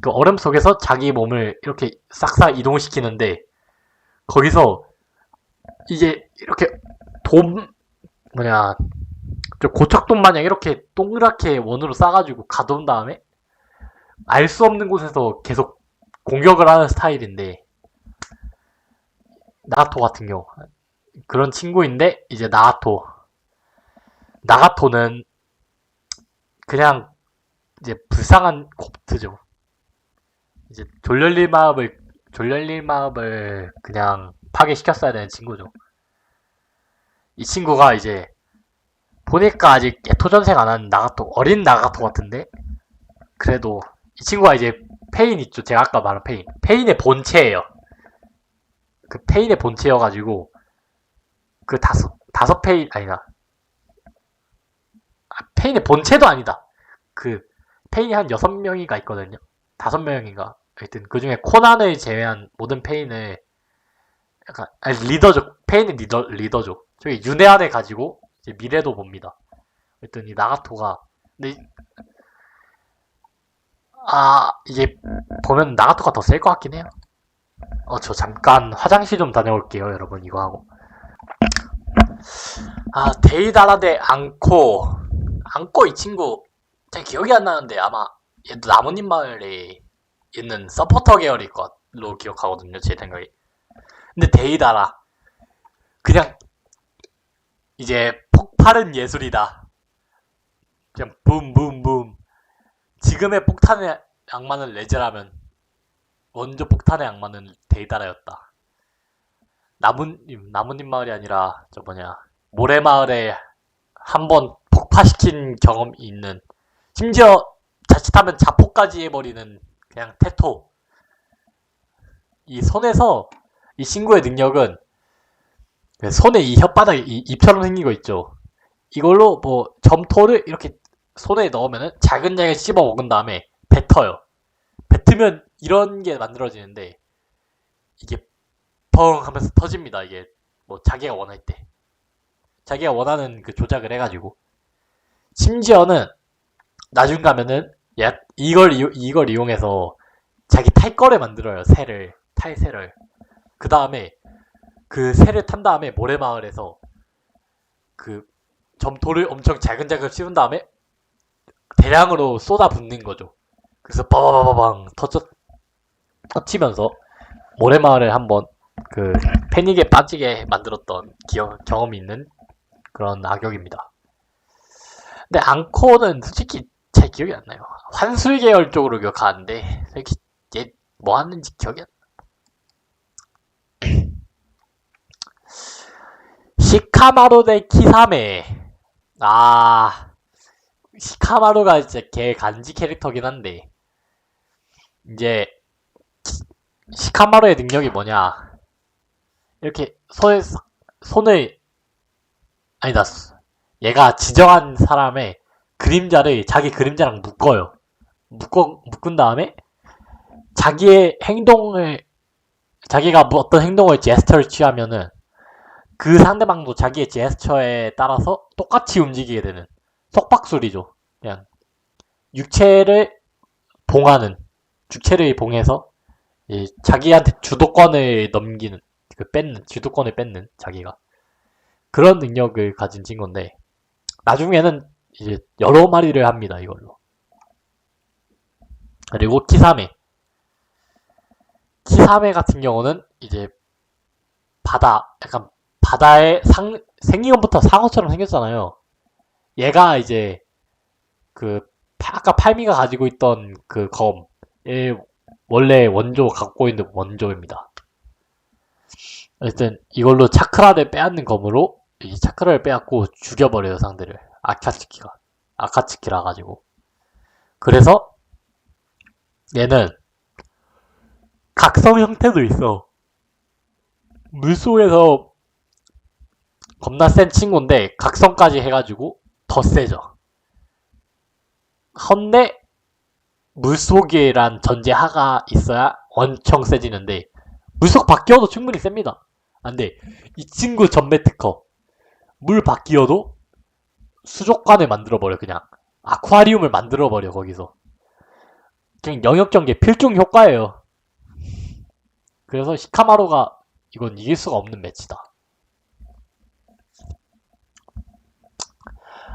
그 얼음 속에서 자기 몸을 이렇게 싹싹 이동시키는데 거기서 이게 이렇게 돔 뭐냐 저 고척돔 마냥 이렇게 동그랗게 원으로 싸가지고 가둔 다음에 알 수 없는 곳에서 계속 공격을 하는 스타일인데 나가토 같은 경우 그런 친구인데 이제 나가토는 그냥 이제 불쌍한 곱트죠. 이제 졸렬리 마법을 그냥 파괴시켰어야 되는 친구죠. 이 친구가 이제 보니까 아직 예토전생 안 한 나가토 어린 나가토 같은데 그래도 이 친구가 이제 페인 있죠. 제가 아까 말한 페인의 본체예요. 그 페인의 본체여가지고 그 다섯 페인 아니다. 페인의 본체도 아니다. 그 페인이 한 6명인가 있거든요. 5명인가. 하여튼 그 중에 코난을 제외한 모든 페인을 약간 리더죠. 페인의 리더죠. 저기 윤회안을 가지고 이제 미래도 봅니다. 하여튼 이 나가토가 근데 이게 보면 나가토가 더 셀 것 같긴 해요. 저 잠깐 화장실 좀 다녀올게요, 여러분. 이거 하고. 데이다라 대 앙코. 앙코 이 친구, 제 기억이 안 나는데 아마 얘도 나뭇잎 마을에 있는 서포터 계열일 것로 기억하거든요, 제 생각에. 근데 데이다라. 그냥, 이제 폭발은 예술이다. 그냥 붐붐붐. 지금의 폭탄의 악마는 레즈라면 원조 폭탄의 악마는 데이다라였다. 나뭇잎 마을이 아니라 저 뭐냐 모래마을에 한번 폭파시킨 경험이 있는 심지어 자칫하면 자포까지 해버리는 그냥 테토. 이 손에서 이 친구의 능력은 손에 이 혓바닥에 이 입처럼 생긴 거 있죠. 이걸로 뭐 점토를 이렇게 손에 넣으면은 자근자근 씹어 먹은 다음에 뱉어요. 뱉으면 이런 게 만들어지는데 이게 펑 하면서 터집니다. 이게 뭐 자기가 원할 때 자기가 원하는 그 조작을 해가지고 심지어는 나중 가면은 이걸 이용해서 자기 탈 거를 만들어요. 탈새를 그 다음에 그 새를 탄 다음에 모래마을에서 그 점토를 엄청 자근자근 씌운 다음에 대량으로 쏟아붓는 거죠. 그래서 빠바바방 터치면서 모래마을을 한번 그 패닉에 빠지게 만들었던 경험이 있는 그런 악역입니다. 근데 앙코는 솔직히 잘 기억이 안 나요. 환술 계열 쪽으로 기억하는데 솔직히 얘 뭐 하는지 기억이 안 나. 시카마루 대 키사메. 시카마루가 이제 걔 간지 캐릭터긴 한데 이제 시카마루의 능력이 뭐냐 이렇게 손을 아니다 얘가 지정한 사람의 그림자를 자기 그림자랑 묶어요. 묶은 다음에 자기가 어떤 행동을 제스처를 취하면은 그 상대방도 자기의 제스처에 따라서 똑같이 움직이게 되는 속박술이죠. 그냥 주체를 봉해서 자기한테 주도권을 뺏는 자기가 그런 능력을 가진 친구인데 나중에는 이제 여러 마리를 합니다. 이걸로. 그리고 키사메 같은 경우는 이제 바다에 생긴 것부터 상어처럼 생겼잖아요. 얘가 이제 아까 팔미가 가지고 있던 그 검의 원래 갖고 있는 원조입니다. 어쨌든 이걸로 차크라를 빼앗는 검으로 이 차크라를 빼앗고 죽여버려요 상대를. 아카츠키라 가지고. 그래서 얘는 각성 형태도 있어. 물속에서 겁나 센 친구인데 각성까지 해가지고 더 세져. 헌데 물속이란 전제하가 있어야 엄청 세지는데 물속 바뀌어도 충분히 셉니다. 안돼. 이 친구 전매 특허. 물 바뀌어도 수족관을 만들어버려. 그냥 아쿠아리움을 만들어버려 거기서. 그냥 영역 전개 필중 효과예요. 그래서 시카마루가 이건 이길 수가 없는 매치다.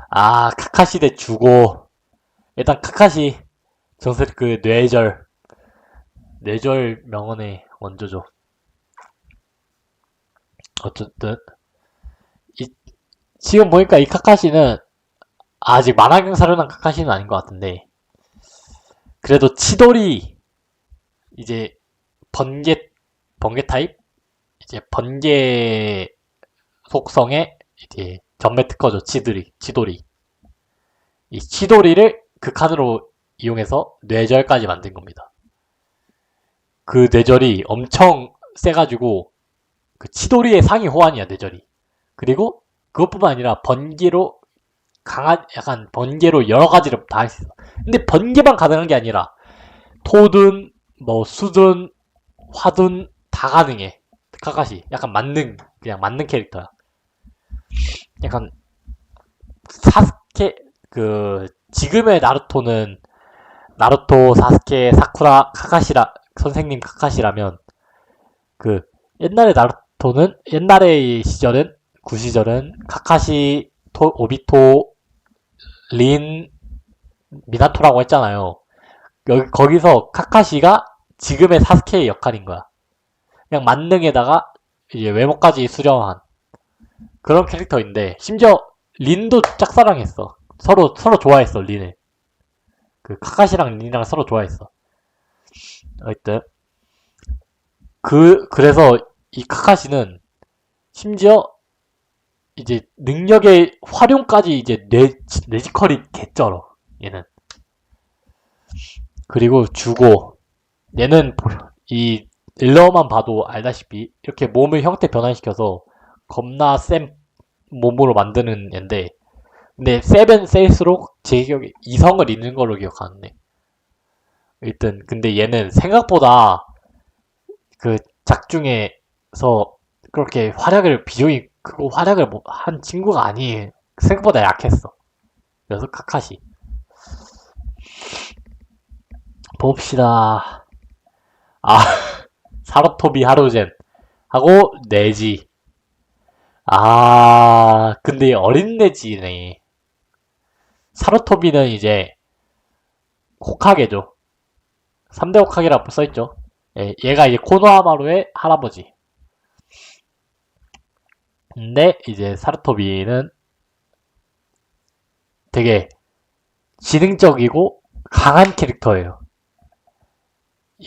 아, 카카시 대 주고. 일단 카카시 정세 그 뇌절 명언의 원조죠. 어쨌든 지금 보니까 이 카카시는 아직 만화경사료난 카카시는 아닌 것 같은데, 그래도 치돌이 이제 번개 타입, 이제 번개 속성의 이제 전매 특허죠. 치돌이. 이 치돌이를 극한으로 이용해서 뇌절까지 만든 겁니다. 그 뇌절이 엄청 세가지고 그 치돌이의 상위 호환이야, 뇌절이. 그리고 그것뿐만 아니라 번개로 강한, 약간 번개로 여러 가지를 다 할 수 있어. 근데 번개만 가능한 게 아니라 토든 뭐 수든 화든 다 가능해. 카카시 약간 그냥 맞는 캐릭터야. 약간 사스케 그 지금의 나루토는 나루토, 사스케, 사쿠라, 선생님 카카시라면, 그 옛날의 나루토는 옛날의 시절은 구시절은 카카시, 오비토, 린, 미나토라고 했잖아요. 거기서 카카시가 지금의 사스케의 역할인 거야. 그냥 만능에다가 이제 외모까지 수려한 그런 캐릭터인데, 심지어 린도 짝사랑했어. 서로 좋아했어, 린을. 그 카카시랑 린이랑 서로 좋아했어. 하여튼 그래서 이 카카시는 심지어 이제 능력의 활용까지 이제 뇌지컬이 개쩔어, 얘는. 그리고 주고, 얘는 이 일러만 봐도 알다시피 이렇게 몸을 형태 변환시켜서 겁나 센 몸으로 만드는 앤데, 근데 세면 셀수록 제 기억에 이성을 잃는 걸로 기억하는데, 일단 근데 얘는 생각보다 그 작중에서 그렇게 비중이 크고 활약을 한 친구가 아니에요. 생각보다 약했어. 그래서 카카시 봅시다. 아, 사로토비 하루젠 하고 네지. 아, 근데 어린 네지네. 사로토비는 이제 호카게죠. 3대 호카게라고 써있죠. 예, 얘가 이제 코노하마루의 할아버지. 근데 이제 사루토비는 되게 지능적이고 강한 캐릭터예요.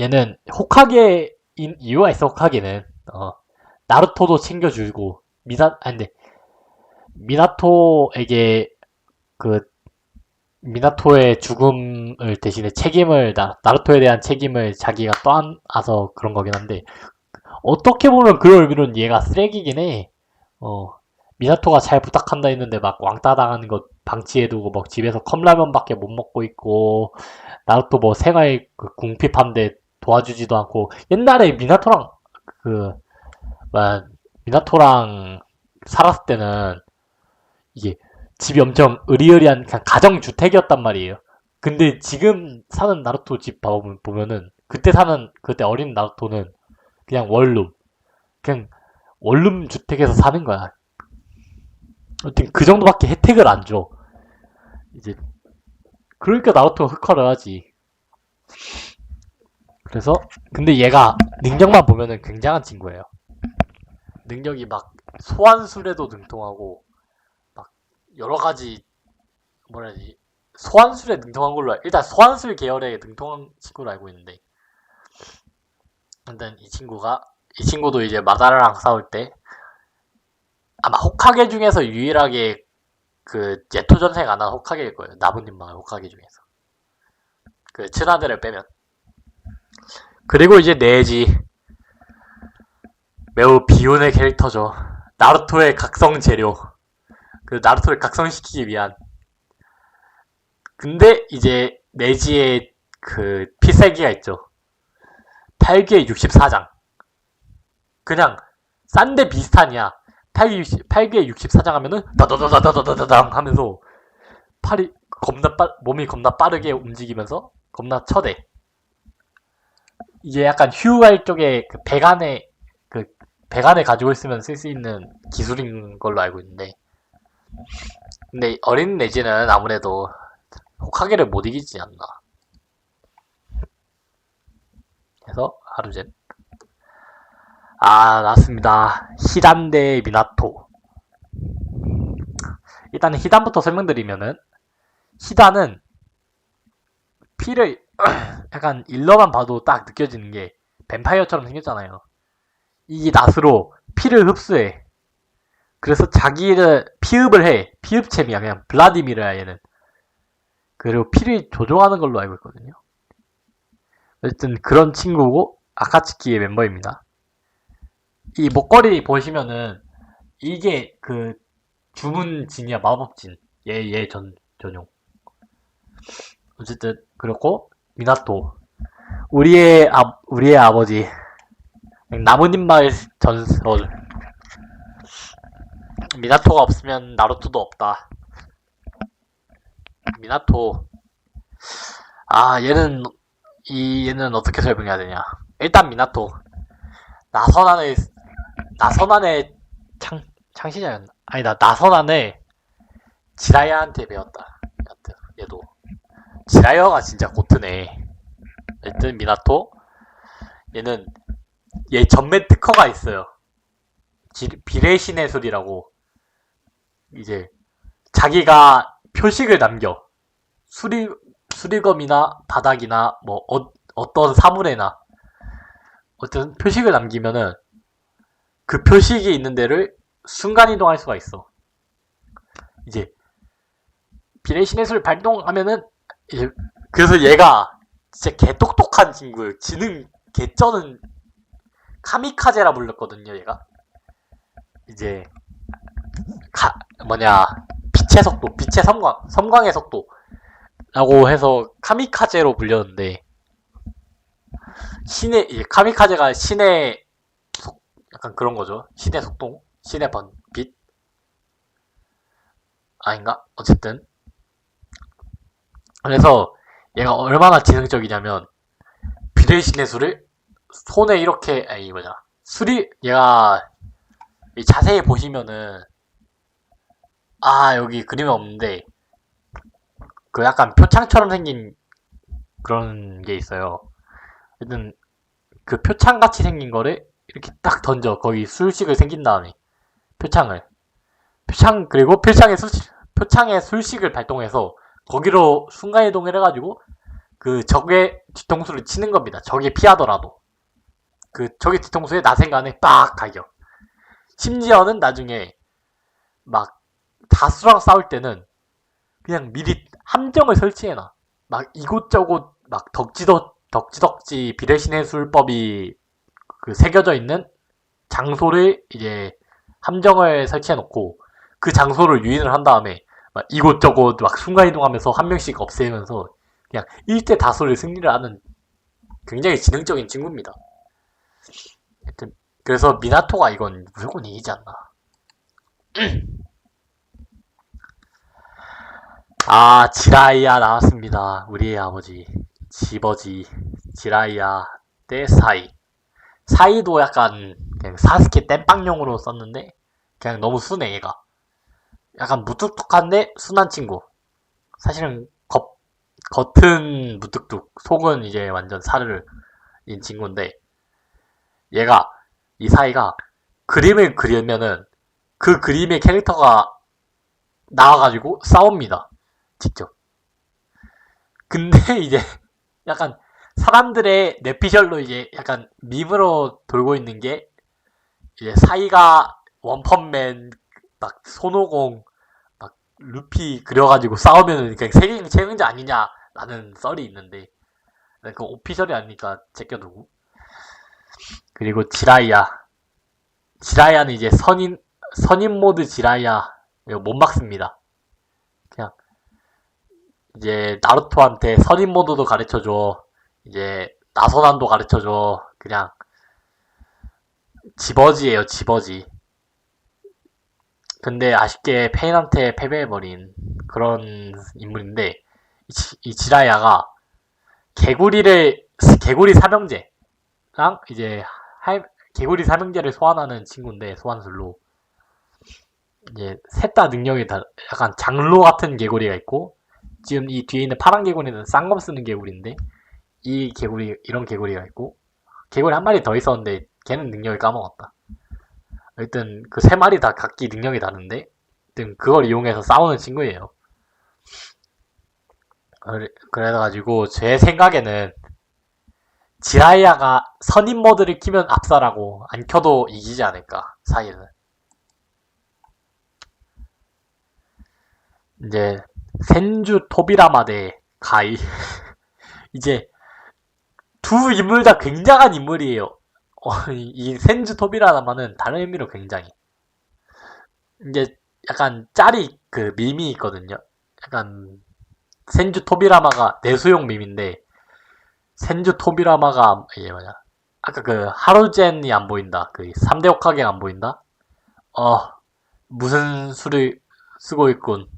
얘는 호카게인 이유가 있어. 호카게는 나루토도 챙겨주고 근데 미나토에게 그 미나토의 죽음을 대신에 나루토에 대한 책임을 자기가 떠안아서 그런 거긴 한데, 어떻게 보면 그런 의미로는 얘가 쓰레기긴 해. 미나토가 잘 부탁한다 했는데 막 왕따 당하는 거 방치해두고 막 집에서 컵라면밖에 못 먹고 있고, 나루토 뭐 생활 궁핍한데 도와주지도 않고. 옛날에 미나토랑 살았을 때는 이게 집이 엄청 으리으리한 그냥 가정주택이었단 말이에요. 근데 지금 사는 나루토 집 보면은 그때 어린 나루토는 그냥 원룸 주택에서 사는 거야. 아무튼 그 정도밖에 혜택을 안 줘. 이제 그러니까 나루토가 흑화를 하지. 그래서 근데 얘가 능력만 보면은 굉장한 친구예요. 능력이 막 소환술에도 능통하고 막 여러 가지 뭐라 해야지, 소환술에 능통한 걸로 일단 소환술 계열에 능통한 친구로 알고 있는데, 일단 이 친구도 이제 마다라랑 싸울 때 아마 호카게 중에서 유일하게 그 제토 전생 안 한 호카게일 거예요. 나부님만 호카게 중에서 그 친아들을 빼면. 그리고 이제 네지, 매우 비운의 캐릭터죠. 나루토의 각성 재료. 그 나루토를 각성시키기 위한. 근데 이제 네지의 그 필살기가 있죠. 8기의 64장. 그냥 싼데 비슷하냐. 8기의 64장 하면은 다다다다다다다당 하면서 몸이 겁나 빠르게 움직이면서 겁나 쳐대. 이제 약간 휴갈 쪽에 그 배간에 가지고 있으면 쓸 수 있는 기술인 걸로 알고 있는데, 근데 어린 내지는 아무래도 호카게를 못 이기지 않나. 그래서 하루젠. 아, 나왔습니다. 히단 대 미나토. 일단은 히단부터 설명드리면은, 히단은 피를 약간 일러만 봐도 딱 느껴지는 게 뱀파이어처럼 생겼잖아요. 이 낫으로 피를 흡수해. 그래서 자기를 피흡을 해. 피흡챔이야. 그냥 블라디미르야 얘는. 그리고 피를 조종하는 걸로 알고 있거든요. 어쨌든 그런 친구고 아카츠키의 멤버입니다. 이 목걸이 보시면은 이게 그 주문진이야. 마법진. 얘 전용. 어쨌든 그렇고 미나토. 우리의 아버지. 나뭇잎 마을 전설. 미나토가 없으면 나루토도 없다. 미나토. 아, 얘는 어떻게 설명해야 되냐. 일단 미나토. 나선안의 창시자였나? 아니다, 나선안을 지라야한테 배웠다. 얘도. 지라야가 진짜 고트네. 일단 미나토. 얘 전매 특허가 있어요. 비례 신의 술이라고. 이제 자기가 표식을 남겨. 수리검이나 바닥이나 뭐 어떤 사물에나 어떤 표식을 남기면은 그 표식이 있는 데를 순간이동할 수가 있어. 이제 비례신의 술 발동하면은 이제 그래서 얘가 진짜 개똑똑한 친구예요. 지능 개쩌는 카미카제라 불렀거든요. 얘가 이제 빛의 속도, 빛의 섬광의 속도라고 해서 카미카제로 불렸는데 카미카제가 신의 약간 그런 거죠. 신의 속도, 신의 빛 아닌가? 어쨌든 그래서 얘가 얼마나 지능적이냐면 비례 신의 수를 손에 이렇게 얘가 자세히 보시면은 여기 그림이 없는데 그 약간 표창처럼 생긴 그런 게 있어요. 일단 그 표창같이 생긴 거를 이렇게 딱 던져. 거기 술식을 생긴 다음에 그리고 표창의 술식을 발동해서 거기로 순간이동을 해가지고 그 적의 뒤통수를 치는 겁니다. 적이 피하더라도 그 적의 뒤통수에 나생간에 빡 가격. 심지어는 나중에 막 다수랑 싸울 때는 그냥 미리 함정을 설치해놔. 막 이곳저곳 막 덕지덕지 비례신의 술법이 그 새겨져 있는 장소를 이제 함정을 설치해놓고 그 장소를 유인을 한 다음에 막 이곳저곳 막 순간이동하면서 한 명씩 없애면서 그냥 1대 다수를 승리를 하는 굉장히 지능적인 친구입니다. 하여튼 그래서 미나토가 이건 무조건 이기지 않나. 지라이야 나왔습니다. 우리의 아버지 지버지 지라이야 대 사이도 약간 그냥 사스케 땜빵용으로 썼는데 그냥 너무 순해 얘가. 약간 무뚝뚝한데 순한 친구. 사실은 겉은 무뚝뚝 속은 이제 완전 사르르인 친구인데 이 사이가 그림을 그리면은 그 그림의 캐릭터가 나와가지고 싸웁니다. 직접. 근데 이제 약간 사람들의 뇌피셜로 이제 약간 밈으로 돌고 있는 게 이제 사이가 원펀맨 막 손오공 막 루피 그려가지고 싸우면은 그냥 세계자 아니냐라는 썰이 있는데 그 오피셜이 아니니까 제껴두고. 그리고 지라이야는 이제 선인 모드 지라이야 못 막습니다. 그냥 이제 나루토한테 선인 모드도 가르쳐줘. 이제 나선안도 가르쳐줘. 그냥 지버지예요, 지버지. 근데 아쉽게 페인한테 패배해버린 그런 인물인데 이 지라야가 개구리 삼형제 이제 개구리 삼형제를 소환하는 친구인데 소환술로 이제 셋 다 능력이 다 약간 장로 같은 개구리가 있고 지금 이 뒤에 있는 파란 개구리는 쌍검 쓰는 개구리인데 이 개구리 이런 개구리가 있고 개구리 한 마리 더 있었는데 걔는 능력을 까먹었다. 하여튼 그 세 마리 다 각기 능력이 다른데 하여튼 그걸 이용해서 싸우는 친구예요. 그래가지고 제 생각에는 지라이아가 선임 모드를 키면 압살하고 안 켜도 이기지 않을까 사이는. 이제 센주 토비라마 대 가이 이제 두 인물 다 굉장한 인물이에요. 이 센주 토비라마는 다른 의미로 굉장히 이제 약간 짤이 그 밈이 있거든요. 약간 센주 토비라마가 내수용 밈인데 센주 토비라마가 이게 뭐냐 아까 그 하루젠이 안 보인다 그 3대 호카게 안 보인다 무슨 수를 쓰고 있군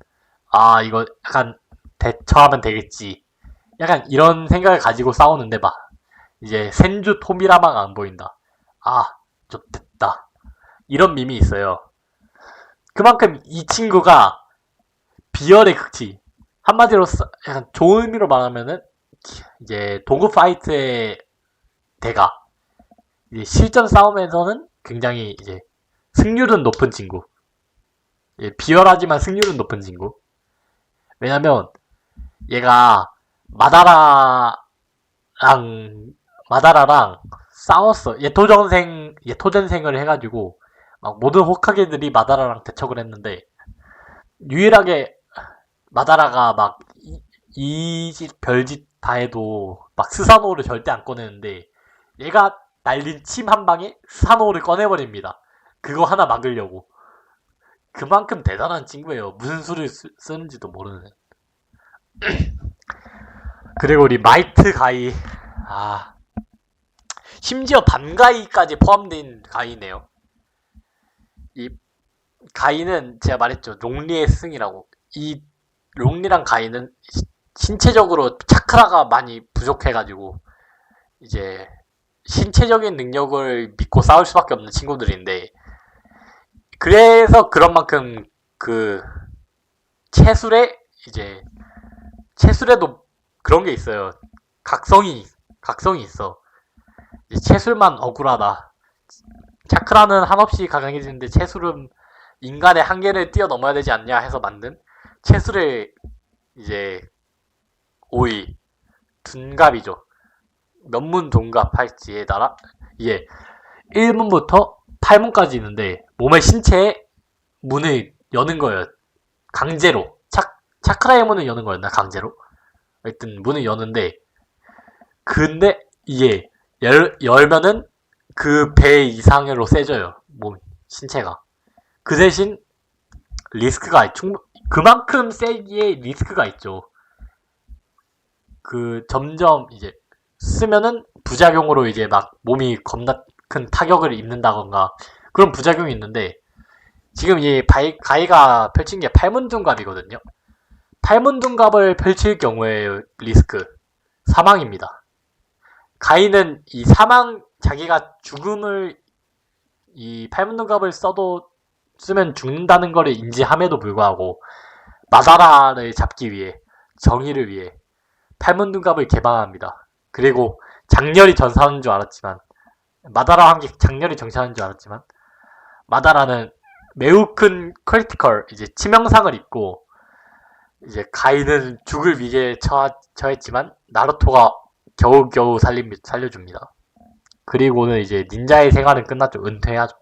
이거 약간 대처하면 되겠지 약간 이런 생각을 가지고 싸우는데 막 이제 센주 토비라마가 안 보인다 좀 됐다 이런 밈이 있어요. 그만큼 이 친구가 비열의 극치 한마디로 약간 좋은 의미로 말하면은 이제 도구 파이트의 대가 이제 실전 싸움에서는 굉장히 이제 승률은 높은 친구 비열하지만 승률은 높은 친구 왜냐면 얘가 마다라랑 싸웠어 예토전생을 해가지고 막 모든 호카게들이 마다라랑 대척을 했는데 유일하게 마다라가 막 이짓 별짓 다 해도 막 스사노를 절대 안 꺼내는데 얘가 날린 침 한 방에 스사노를 꺼내버립니다. 그거 하나 막으려고. 그만큼 대단한 친구예요. 무슨 수를 쓰는지도 모르는. 그리고 우리 마이트 가이 심지어 반가이까지 포함된 가이네요. 이 가이는 제가 말했죠. 롱리의 스승이라고. 이 롱리랑 가이는 신체적으로 차크라가 많이 부족해가지고 이제 신체적인 능력을 믿고 싸울 수밖에 없는 친구들인데 그래서 그런 만큼 그 채술에도 그런 게 있어요. 각성이 있어. 채술만 억울하다. 차크라는 한없이 강해지는데 채술은 인간의 한계를 뛰어넘어야 되지 않냐 해서 만든 채술의 이제 5위 둔갑이죠. 몇문 둔갑할지에 따라 이게 1문부터 8문까지 있는데 몸의 신체에 문을 여는 거예요. 강제로 차크라의 문을 여는 거였나 강제로? 하여튼 문을 여는데 근데 이게 열면은 그 배 이상으로 세져요. 몸 신체가. 그 대신 리스크가 그만큼 세기에 리스크가 있죠. 그 점점 이제 쓰면은 부작용으로 이제 막 몸이 겁나 큰 타격을 입는다던가 그런 부작용이 있는데 지금 이 가이가 펼친 게 팔문둔갑이거든요. 팔문둔갑을 펼칠 경우에 리스크 사망입니다. 가이는 이 자기가 죽음을 이 팔문둔갑을 쓰면 죽는다는 것을 인지함에도 불구하고 마다라를 잡기 위해 정의를 위해 팔문둔갑을 개방합니다. 그리고 장렬히 전사하는 줄 알았지만 마다라와 함께 장렬히 정치하는 줄 알았지만 마다라는 매우 큰 크리티컬 이제 치명상을 입고 이제 가이는 죽을 위기에 처했지만 나루토가 겨우겨우 살려줍니다. 그리고는 이제 닌자의 생활은 끝났죠. 은퇴하죠.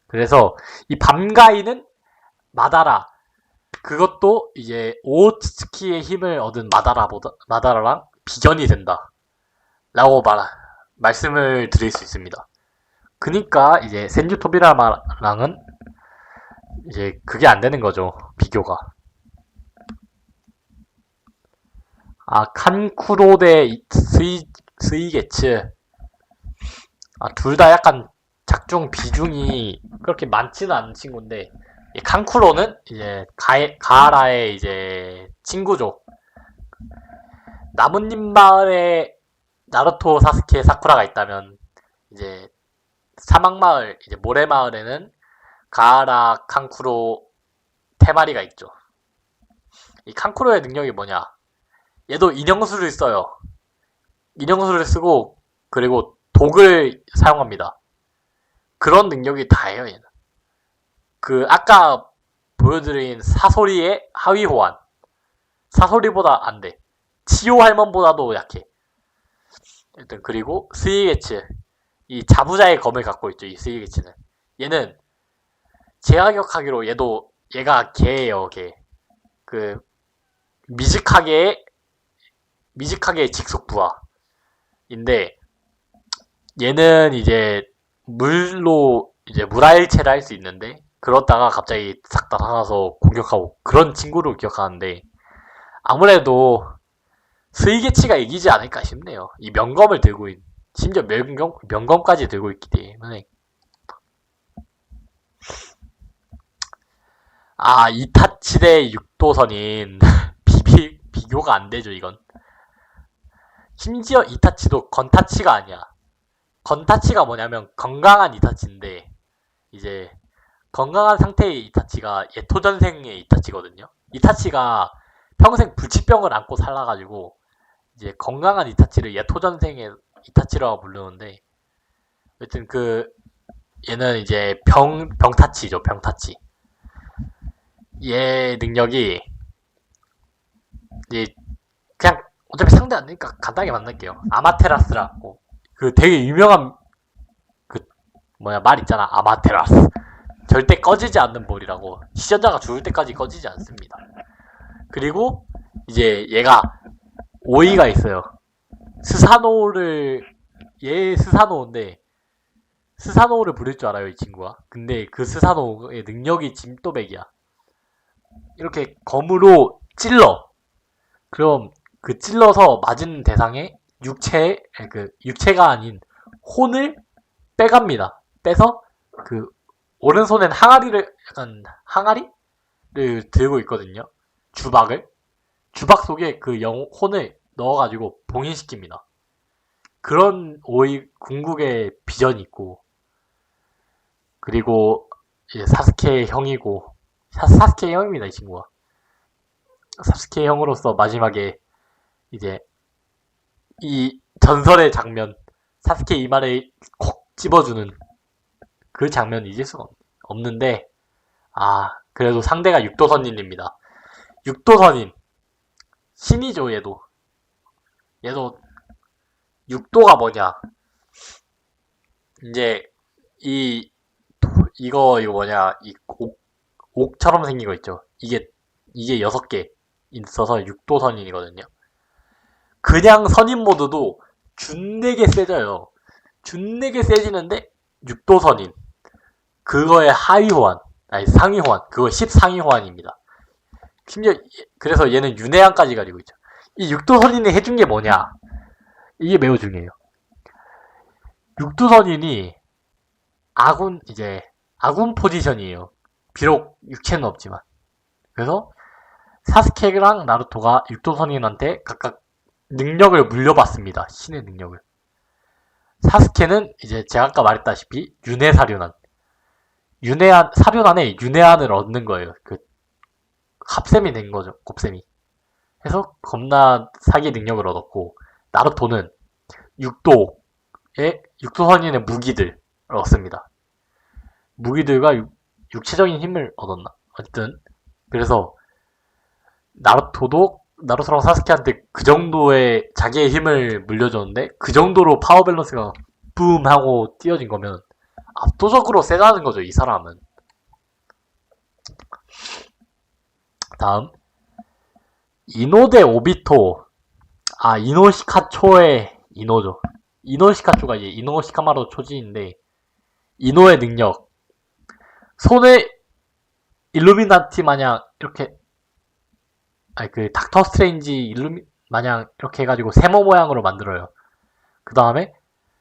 그래서 이 밤가이는 마다라 그것도 이제 오츠츠키의 힘을 얻은 마다라랑 비견이 된다 라고 말씀을 드릴 수 있습니다. 그니까 이제 센주 토비라마랑은 이제 그게 안 되는 거죠. 비교가. 칸쿠로 대 스이게츠. 둘 다 약간 작중 비중이 그렇게 많지는 않은 친구인데 이 칸쿠로는 이제 가하라의 이제 친구죠. 나뭇잎 마을에 나루토, 사스케, 사쿠라가 있다면 이제 사막마을, 이제 모래마을에는 가하라, 칸쿠로, 테마리가 있죠. 이 칸쿠로의 능력이 뭐냐? 얘도 인형술을 써요. 인형술을 쓰고 그리고 독을 사용합니다. 그런 능력이 다예요, 얘는. 그 아까 보여드린 사소리의 하위 호환. 사소리보다 안 돼. 치요 할멈보다도 약해. 일단 그리고 스이게츠. 이 자부자의 검을 갖고 있죠, 이 스이게츠는. 얘는 제가 기억하기로 얘가 개예요, 개. 그 미즈카게의 직속 부하인데 얘는 이제 물로 이제 물화일체를 할 수 있는데 그러다가 갑자기 싹 나타나서 공격하고 그런 친구로 기억하는데 아무래도 스이게치가 이기지 않을까 싶네요. 이 명검을 들고 심지어 명검까지 들고 있기 때문에. 아, 이타치 대 육도선인 비교가 안 되죠, 이건. 심지어 이타치도 건타치가 아니야. 건타치가 뭐냐면 건강한 이타치인데 이제 건강한 상태의 이타치가 예토전생의 이타치거든요. 이타치가 평생 불치병을 안고 살아가지고 이제 건강한 이타치를 예토전생의 이타치라고 부르는데 여튼 얘는 이제 병타치죠. 병타치. 얘 능력이 이제 그냥 어차피 상대 안 되니까 간단하게 만날게요. 아마테라스라고 되게 유명한 말 있잖아. 아마테라스. 절대 꺼지지 않는 볼이라고. 시전자가 죽을 때까지 꺼지지 않습니다. 그리고 이제 얘가 오이가 있어요. 얘 스사노인데 스사노를 부릴 줄 알아요, 이 친구가. 근데 그 스사노의 능력이 짐또백이야. 이렇게 검으로 찔러. 그럼 그 찔러서 맞은 대상의 육체가 아닌 혼을 빼갑니다. 빼서 오른손엔 항아리를 들고 있거든요. 주박 속에 혼을 넣어가지고 봉인시킵니다. 그런 궁극의 비전이 있고, 그리고 이제 사스케의 형이고, 사스케의 형입니다, 이 친구가. 사스케의 형으로서 마지막에 이제 이 전설의 장면, 사스케 이마를 콕 집어주는 그 장면 잊을 수가 없는데, 그래도 상대가 육도선인입니다. 육도선인. 신이죠, 얘도. 육도가 뭐냐. 이제, 이거 뭐냐, 옥처럼 생긴 거 있죠. 이게 6개 있어서 육도선인이거든요. 그냥 선인 모드도 준내게 세져요. 준내게 세지는데, 육도선인. 그거의 하위 호환, 상위 호환, 그거 10상위 호환입니다. 심지어, 그래서 얘는 윤회한까지 가지고 있죠. 이 육도선인이 해준 게 뭐냐? 이게 매우 중요해요. 육도선인이 아군 포지션이에요. 비록 육체는 없지만. 그래서 사스케랑 나루토가 육도선인한테 각각 능력을 물려받습니다. 신의 능력을. 사스케는 이제 제가 아까 말했다시피 윤회사륜안. 사륜안에 윤회안을 얻는 거예요. 합셈이 된 거죠. 곱셈이. 해서 겁나 사기 능력을 얻었고, 나루토는 육도선인의 무기들을 얻습니다. 무기들과 육체적인 힘을 얻었나? 어쨌든 그래서 나루토랑 사스케한테 그 정도의 자기의 힘을 물려줬는데 그 정도로 파워 밸런스가 붐 하고 띄어진 거면 압도적으로 세다는 거죠, 이 사람은. 다음 이노 대 오비토. 이노시카초의 이노죠. 이노시카초가 이제 이노시카마루 초지인데 이노의 능력. 손을 일루미나티 마냥 이렇게 닥터 스트레인지 마냥 이렇게 해가지고 세모 모양으로 만들어요. 그 다음에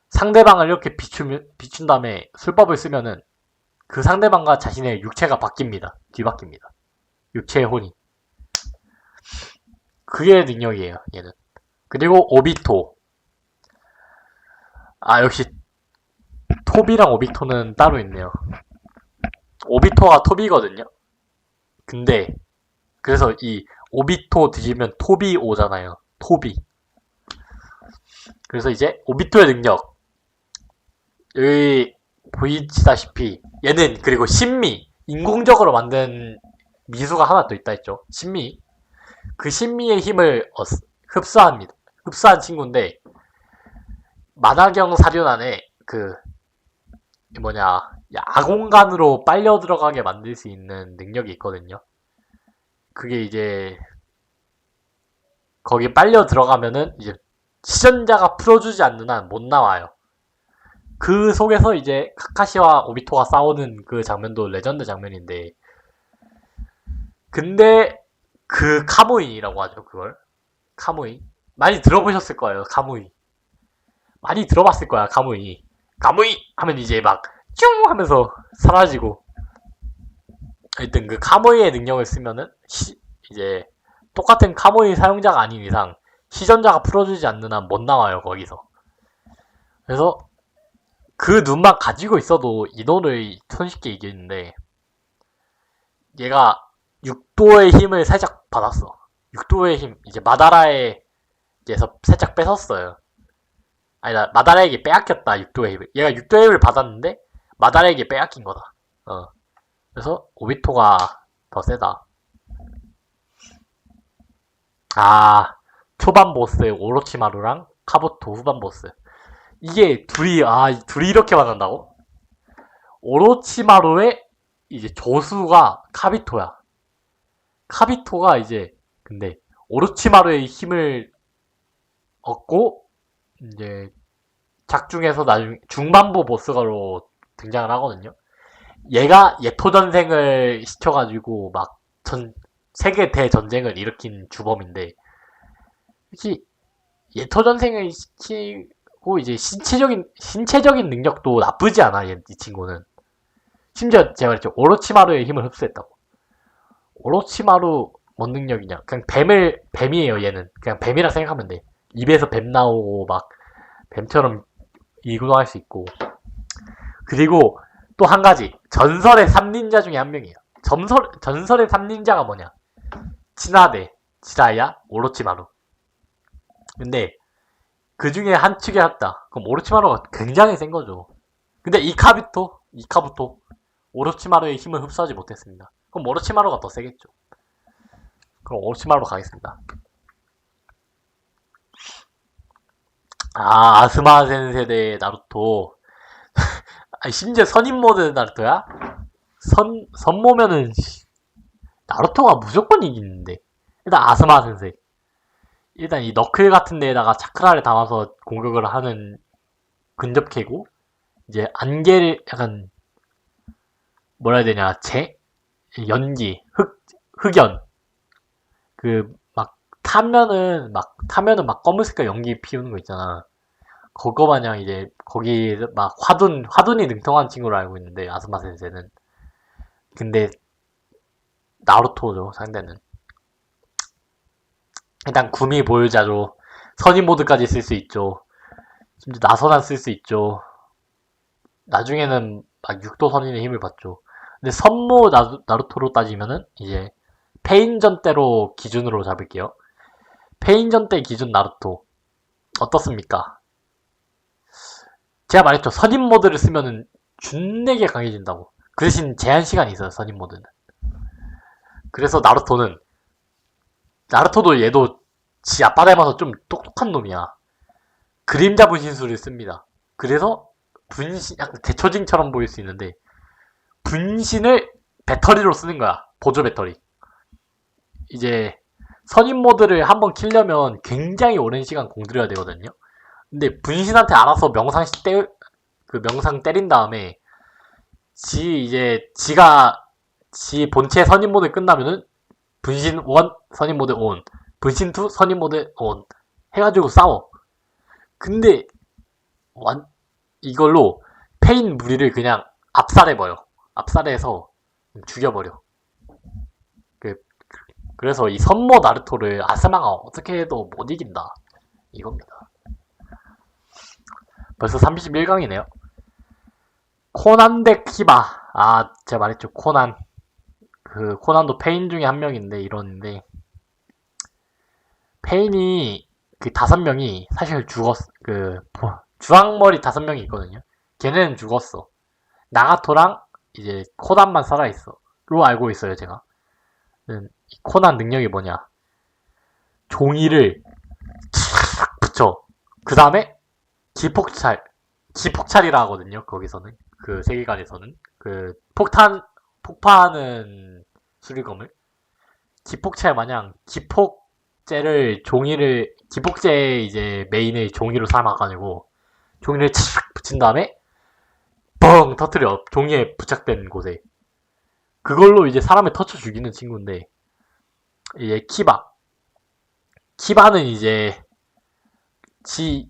상대방을 이렇게 비춘 다음에 술법을 쓰면은 그 상대방과 자신의 육체가 뒤바뀝니다. 육체의 혼이. 그게 능력이에요, 얘는. 그리고 오비토. 아, 역시 토비랑 오비토는 따로 있네요. 오비토가 토비거든요. 근데 그래서 이 오비토 뒤지면 토비 오잖아요. 토비. 그래서 이제 오비토의 능력, 여기 보이시다시피 얘는 그리고 신미, 인공적으로 만든 미수가 하나 더 있다 했죠. 신미. 그 신미의 힘을 흡수합니다. 흡수한 친구인데 만화경 사륜안에 그 뭐냐 야공간으로 빨려 들어가게 만들 수 있는 능력이 있거든요. 그게 이제 거기 빨려 들어가면은 이제 시전자가 풀어주지 않는 한 못 나와요. 그 속에서 이제 카카시와 오비토가 싸우는 그 장면도 레전드 장면인데, 근데 그 카무이라고 하죠. 그걸 카무이 많이 들어보셨을 거예요. 카무이 많이 들어봤을 거야. 카무이 카무이 하면 이제 막 쭝 하면서 사라지고, 하여튼 그 카무이의 능력을 쓰면은 이제 똑같은 카무이 사용자가 아닌 이상 시전자가 풀어주지 않는 한 못 나와요. 거기서. 그래서 그 눈만 가지고 있어도 인원을 손쉽게 이기는데, 얘가 육도의 힘을 살짝 받았어. 육도의 힘, 이제 마다라에게서 살짝 뺏었어요. 아니다, 마다라에게 빼앗겼다. 육도의 힘을. 얘가 육도의 힘을 받았는데 마다라에게 빼앗긴 거다. 그래서 오비토가 더 세다. 아, 초반 보스 오로치마루랑 카부토 후반 보스. 이게 둘이 이렇게 만난다고? 오로치마루의 이제 조수가 카비토야. 카비토가 이제 근데 오로치마루의 힘을 얻고 이제 작중에서 나중 중반부 보스가로 등장을 하거든요. 얘가 예토전생을 시켜가지고 막 세계 대전쟁을 일으킨 주범인데, 특히 예토전생을 시키고 이제 신체적인 능력도 나쁘지 않아. 이 친구는 심지어 제가 말했죠. 오로치마루의 힘을 흡수했다고. 오로치마루 뭔 능력이냐? 그냥 뱀이에요. 얘는 그냥 뱀이라 생각하면 돼. 입에서 뱀 나오고 막 뱀처럼 이동할 수 있고. 그리고 또 한 가지, 전설의 3닌자 중에 한 명이에요. 전설의 3닌자가 뭐냐? 치나데, 지라야, 오로치마루. 근데 그 중에 한 축에 했다. 그럼 오로치마루가 굉장히 센 거죠. 근데 이카부토, 오로치마루의 힘을 흡수하지 못했습니다. 그럼 오로치마루가 더 세겠죠. 그럼 오로치마루로 가겠습니다. 아, 아스마 센세대 나루토. 아니, 심지어 선임 모드 나루토야? 선모면은 나루토가 무조건 이기는데. 일단 아스마 센세. 일단 이 너클 같은 데에다가 차크라를 담아서 공격을 하는 근접캐고, 이제 안개를 약간 뭐라 해야 되냐, 연기, 흑연. 그 타면은 막 검은색깔 연기 피우는 거 있잖아. 그거 마냥 이제 거기 막 화둔이 능통한 친구로 알고 있는데, 아스마 센세는. 근데 나루토죠, 상대는. 일단 구미 보유자로 선임 모드까지 쓸 수 있죠. 심지어 나선안 쓸 수 있죠. 나중에는 막 육도 선인의 힘을 받죠. 근데 선모 나루토로 따지면은 이제 페인전 때로 기준으로 잡을게요. 페인전 때 기준 나루토 어떻습니까? 제가 말했죠. 선임 모드를 쓰면은 준내게 강해진다고. 그 대신 제한 시간이 있어요. 선임 모드는. 그래서 나루토도 얘도 지 아빠 닮아서 좀 똑똑한 놈이야. 그림자 분신술을 씁니다. 그래서 약간 대초징처럼 보일 수 있는데, 분신을 배터리로 쓰는 거야. 보조 배터리. 이제 선임 모드를 한번 키려면 굉장히 오랜 시간 공들여야 되거든요. 근데 분신한테 알아서 명상 때린 다음에 지 본체 선임 모드 끝나면은 분신 1 선임 모드 온, 분신 2 선임 모드 온 해가지고 싸워. 근데 이걸로 페인 무리를 그냥 압살해버려. 압살해서 죽여버려. 그래서 이 선모 나루토를 아스마가 어떻게 해도 못 이긴다. 이겁니다. 벌써 31강이네요. 코난 대 키바. 아, 제가 말했죠. 코난. 그, 코난도 페인 중에 한 명인데, 이러는데. 페인이, 그 5명이 사실 주황머리 5명이 있거든요. 걔네는 죽었어. 나가토랑 이제 코난만 살아있어. 로 알고 있어요, 제가. 이 코난 능력이 뭐냐. 종이를 촥 붙여. 그 다음에 기폭찰이라 하거든요, 거기서는. 그 세계관에서는. 그 폭파하는 수리검을. 기폭찰 마냥 기폭제 이제 메인을 종이로 삼아가지고 종이를 착 붙인 다음에 뻥 터트려. 종이에 부착된 곳에. 그걸로 이제 사람을 터쳐 죽이는 친구인데, 이제 키바는 이제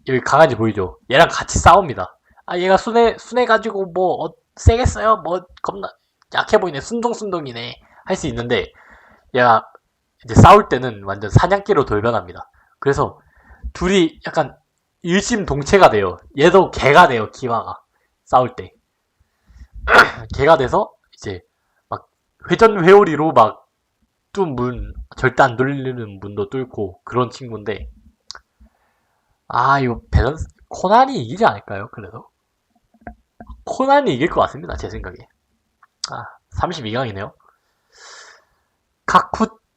여기 강아지 보이죠? 얘랑 같이 싸웁니다. 아, 얘가 순해가지고 세겠어요? 겁나 약해 보이네. 순둥순둥이네. 할 수 있는데, 얘가 이제 싸울 때는 완전 사냥개로 돌변합니다. 그래서 둘이 약간 일심동체가 돼요. 얘도 개가 돼요, 키바가. 싸울 때. 개가 돼서 이제 막 회전회오리로 막 절대 안 돌리는 문도 뚫고 그런 친구인데, 아, 이거 밸런스, 코난이 이기지 않을까요? 그래도? 코난이 이길 것 같습니다, 제 생각에. 아, 32강이네요.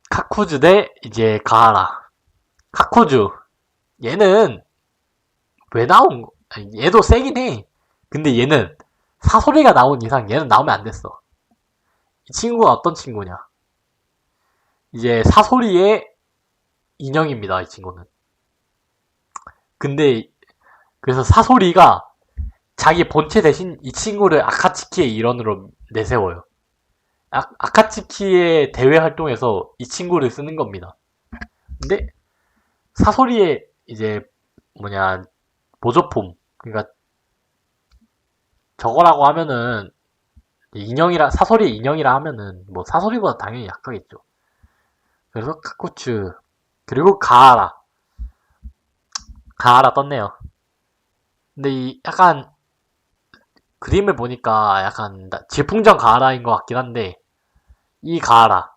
카쿠즈 대 이제 가하라. 카쿠즈. 얘는 왜 나온 거? 아니, 얘도 세긴 해. 근데 얘는 사소리가 나온 이상 얘는 나오면 안 됐어. 이 친구가 어떤 친구냐? 이제 사소리의 인형입니다, 이 친구는. 근데 그래서 사소리가 자기 본체 대신 이 친구를 아카츠키의 일원으로 내세워요. 아카츠키의 대외 활동에서 이 친구를 쓰는 겁니다. 근데 사소리의 이제 모조품, 그러니까 저거라고 하면은 사소리의 인형이라 하면은 뭐 사소리보다 당연히 약하겠죠. 그래서 카쿠츠, 그리고 가하라 떴네요. 근데 이 약간 그림을 보니까 약간 질풍전 가하라인 것 같긴 한데, 이 가하라,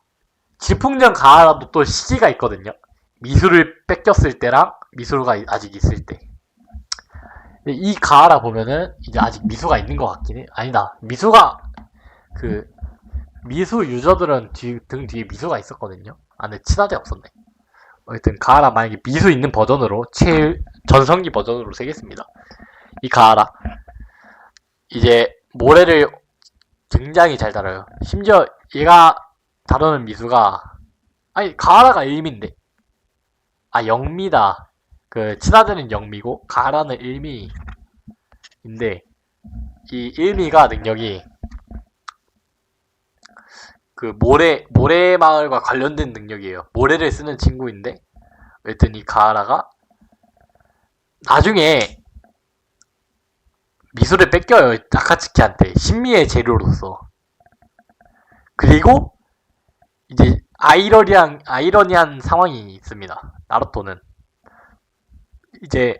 질풍전 가하라도 또 시기가 있거든요. 미술을 뺏겼을 때랑 미술가 아직 있을 때. 이 가하라 보면은 이제 아직 미수가 있는 것 같긴 해. 아니다, 그 미수 유저들은 등 뒤에 미수가 있었거든요. 아, 근데 친화대 없었네. 어쨌든 가하라 만약에 미수 있는 버전으로 제일 전성기 버전으로 세겠습니다. 이 가하라 이제 모래를 굉장히 잘 다뤄요. 심지어 얘가 다루는 미수가, 아니 가하라가 일미인데, 아 영미다. 그 친화대는 영미고 가하라는 일미인데, 이 일미가 능력이 그 모래마을과 관련된 능력이에요. 모래를 쓰는 친구인데, 여튼 이 가하라가 나중에 미술을 뺏겨요, 아카츠키한테. 신미의 재료로서. 그리고 이제 아이러니한 상황이 있습니다. 나루토는 이제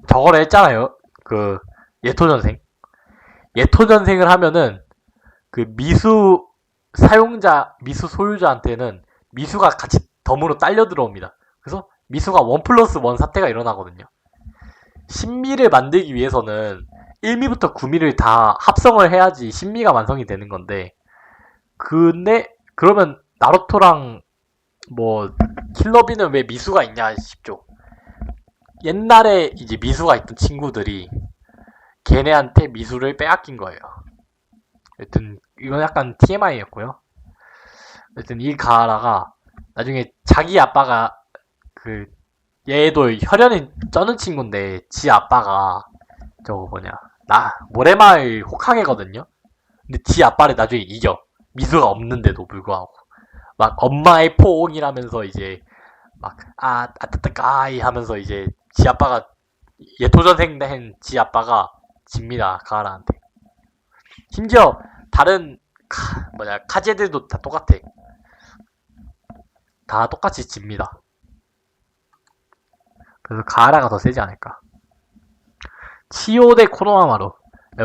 저거를 했잖아요. 그 예토전생. 예토전생을 하면은 그 미수 소유자한테는 미수가 같이 덤으로 딸려 들어옵니다. 그래서 미수가 1+1 사태가 일어나거든요. 신미를 만들기 위해서는 1미부터 9미를 다 합성을 해야지 신미가 완성이 되는 건데, 근데 그러면 나루토랑 킬러비는 왜 미수가 있냐 싶죠. 옛날에 이제 미수가 있던 친구들이 걔네한테 미수를 빼앗긴 거예요. 여튼 이건 약간 TMI였고요. 여튼 이 가하라가 나중에 자기 아빠가 얘도 혈연이 쩌는 친구인데, 지 아빠가 모래마을 호카게거든요. 근데 지 아빠를 나중에 이겨. 미수가 없는데도 불구하고 막 엄마의 포옹이라면서 이제 아따따까이 하면서 이제 지 아빠가 예토전생 된 지 아빠가 집니다, 가하라한테. 심지어 다른 카제들도 다 똑같아. 다 똑같이 집니다. 그래서 가하라가 더 세지 않을까. 치오 대 코노하마루.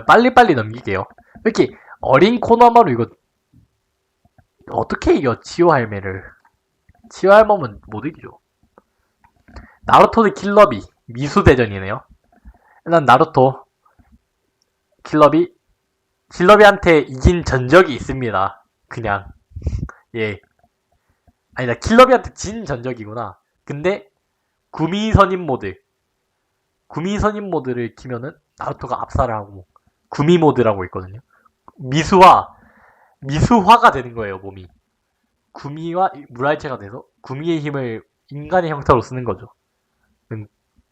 빨리빨리 넘길게요. 이렇게 어린 코노하마루 이거 어떻게 이겨? 치오 할매를. 치오 할멈은 못 이기죠. 나루토 대 킬러비. 미수대전이네요. 일단 나루토 킬러비한테 이긴 전적이 있습니다. 그냥 예. 아니다, 킬러비한테 진 전적이구나. 근데 구미선임 모드를 키면은 나루토가 압살을 하고 구미 모드라고 있거든요. 미수화가 되는 거예요, 몸이. 구미와 물알체가 돼서 구미의 힘을 인간의 형태로 쓰는 거죠.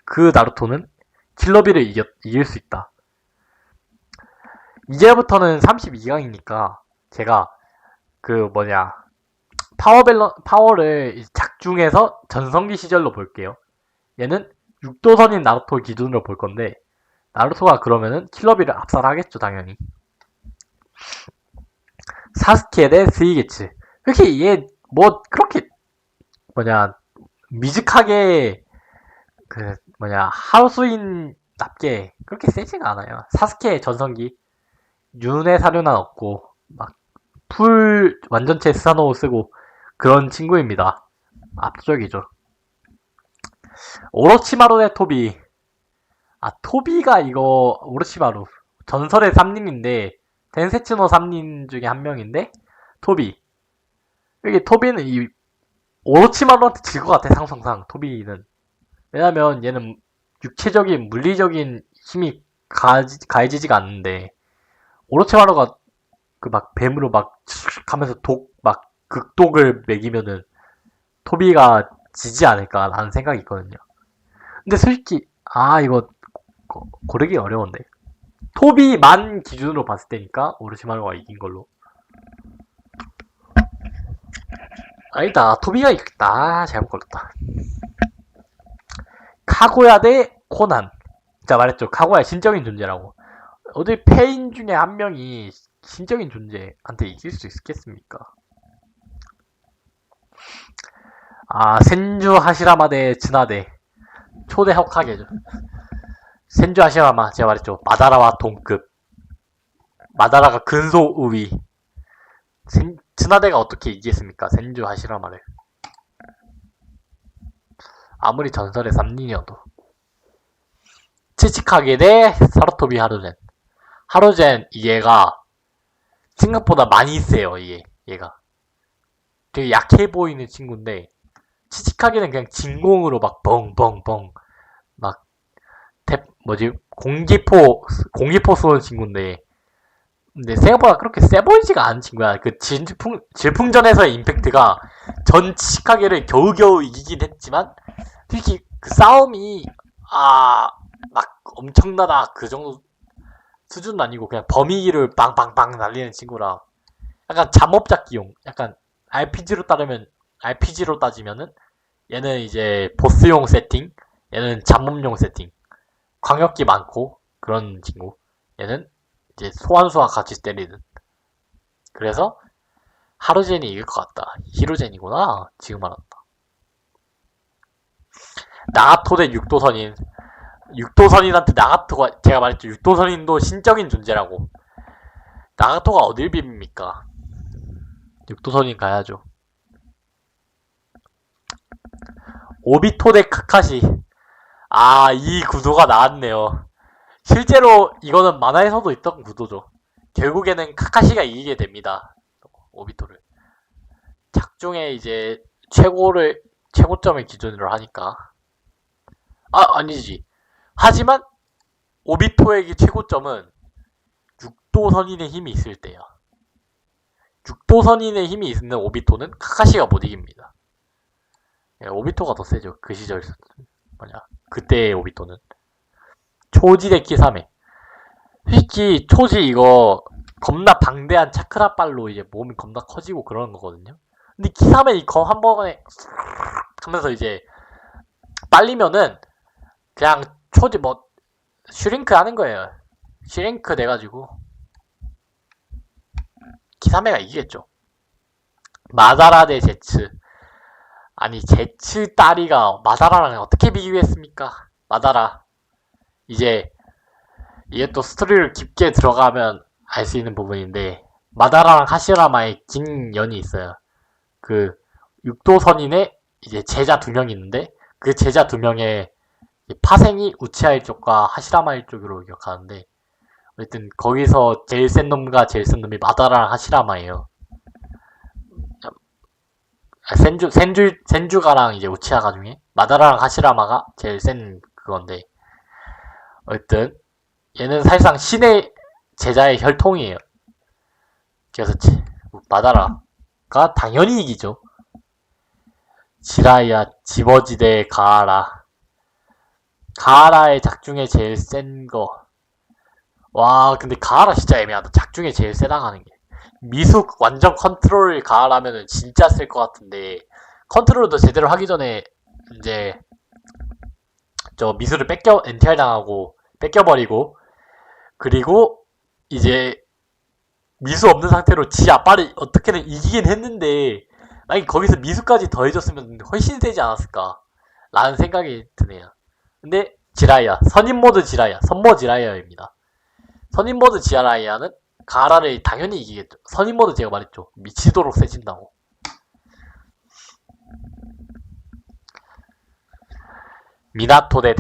그 나루토는 킬러비를 이길 수 있다. 이제부터는 32강이니까 제가 파워를 작중해서 전성기 시절로 볼게요. 얘는 육도선인 나루토 기준으로 볼 건데, 나루토가 그러면은 킬러비를 압살하겠죠, 당연히. 사스케 대 스이게츠. 이렇게 얘 그렇게 미직하게 하우스인답게 그렇게 세지가 않아요. 사스케 전성기 윤회 사료난 없고 막 풀 완전체 스사노우 쓰고 그런 친구입니다. 압도적이죠. 오로치마루 대 토비. 토비가 이거 오로치마루 전설의 3닌인데 덴세츠노 3닌 중에 한 명인데 토비. 이게 토비는 이 오로치마루한테 질 것 같아, 상성상. 토비는. 왜냐면 얘는 육체적인 물리적인 힘이 가해지지가 않는데 오로치마루가 뱀으로 하면서 극독을 먹이면은 토비가 지지 않을까라는 생각이 있거든요. 근데 솔직히 이거 고르기 어려운데 토비만 기준으로 봤을 때니까 오로치마루가 이긴 걸로. 아니다, 토비가 이겼다. 잘못 걸렸다. 카구야 대 코난. 자, 말했죠, 카구야 신적인 존재라고. 어디 페인 중에 한 명이 신적인 존재한테 이길 수 있겠습니까? 센주 하시라마 대 츠나데. 초대 호카게죠. 센주 하시라마, 제가 말했죠, 마다라와 동급. 마다라가 근소 우위. 츠나데가 어떻게 이기겠습니까? 센주 하시라마를. 아무리 전설의 3닌이어도. 치치카게 대 사루토비 하루젠. 하루젠 얘가 생각보다 많이 세요. 얘가 되게 약해 보이는 친구인데 치치카게는 그냥 진공으로 뻥뻥뻥 공기포 쏘는 친구인데, 근데 생각보다 그렇게 세 보이지가 않은 친구야. 그 질풍전에서의 임팩트가 전 치치카게를 겨우겨우 이기긴 했지만 특히 그 싸움이 엄청나다 그 정도 수준은 아니고 그냥 범위기를 빵빵빵 날리는 친구라 약간 잠업잡기용, 약간 RPG로 따지면은 얘는 이제 보스용 세팅, 얘는 잠업용 세팅, 광역기 많고 그런 친구. 얘는 이제 소환수와 같이 때리는. 그래서 하루젠이 이길 것 같다. 히로젠이구나. 지금 알았다. 나가토 대 육도선인. 육도선인한테 나가토가, 제가 말했죠, 육도선인도 신적인 존재라고. 나가토가 어딜 빕니까? 육도선인 가야죠. 오비토 대 카카시. 이 구도가 나왔네요. 실제로 이거는 만화에서도 있던 구도죠. 결국에는 카카시가 이기게 됩니다. 오비토를. 작중에 이제 최고점을 기준으로 하니까. 아니지. 하지만 오비토의 최고점은 육도선인의 힘이 있을 때야. 육도선인의 힘이 있는 오비토는 카카시가 못 이깁니다. 오비토가 더 세죠. 그 시절 그때의 오비토는. 초지 대 키사메. 솔직히 초지 이거 겁나 방대한 차크라빨로 이제 몸이 겁나 커지고 그러는 거거든요. 근데 키사메 이거 한 번에 하면서 이제 빨리면은 그냥 초지 슈링크 하는 거예요. 슈링크 돼가지고 키사메가 이기겠죠. 마다라 대 제츠. 제츠 딸이가 마다라랑 어떻게 비교했습니까? 마다라 이제 이게 또 스토리를 깊게 들어가면 알 수 있는 부분인데, 마다라랑 하시라마의 긴 연이 있어요. 그 육도선인의 이제 제자 두 명이 있는데, 그 제자 두 명의 파생이 우치아 일족과 하시라마 일족으로 기억하는데, 어쨌든 거기서 제일 센 놈과 제일 센 놈이 마다라랑 하시라마예요. 센주가랑 이제 우치아가 중에 마다라랑 하시라마가 제일 센 그건데, 어쨌든 얘는 사실상 신의 제자의 혈통이에요. 그래서 마다라가 당연히 이기죠. 지라이야 지버지대 가하라의 작중에 제일 센 거. 와 근데 가하라 진짜 애매하다. 작중에 제일 세다고 하는 게. 미숙 완전 컨트롤 가하라면은 진짜 쓸 것 같은데, 컨트롤도 제대로 하기 전에 이제 저 미술을 NTR 당하고 뺏겨버리고, 그리고 이제 미수 없는 상태로 지 아빠를 어떻게든 이기긴 했는데, 만약 거기서 미수까지 더해줬으면 훨씬 세지 않았을까 라는 생각이 드네요. 근데 지라이야, 선임모드 지라이야, 선모 지라이야입니다. 선임모드 지라이야는 가라를 당연히 이기겠죠. 선임모드 제가 말했죠, 미치도록 세진다고. 미나토 대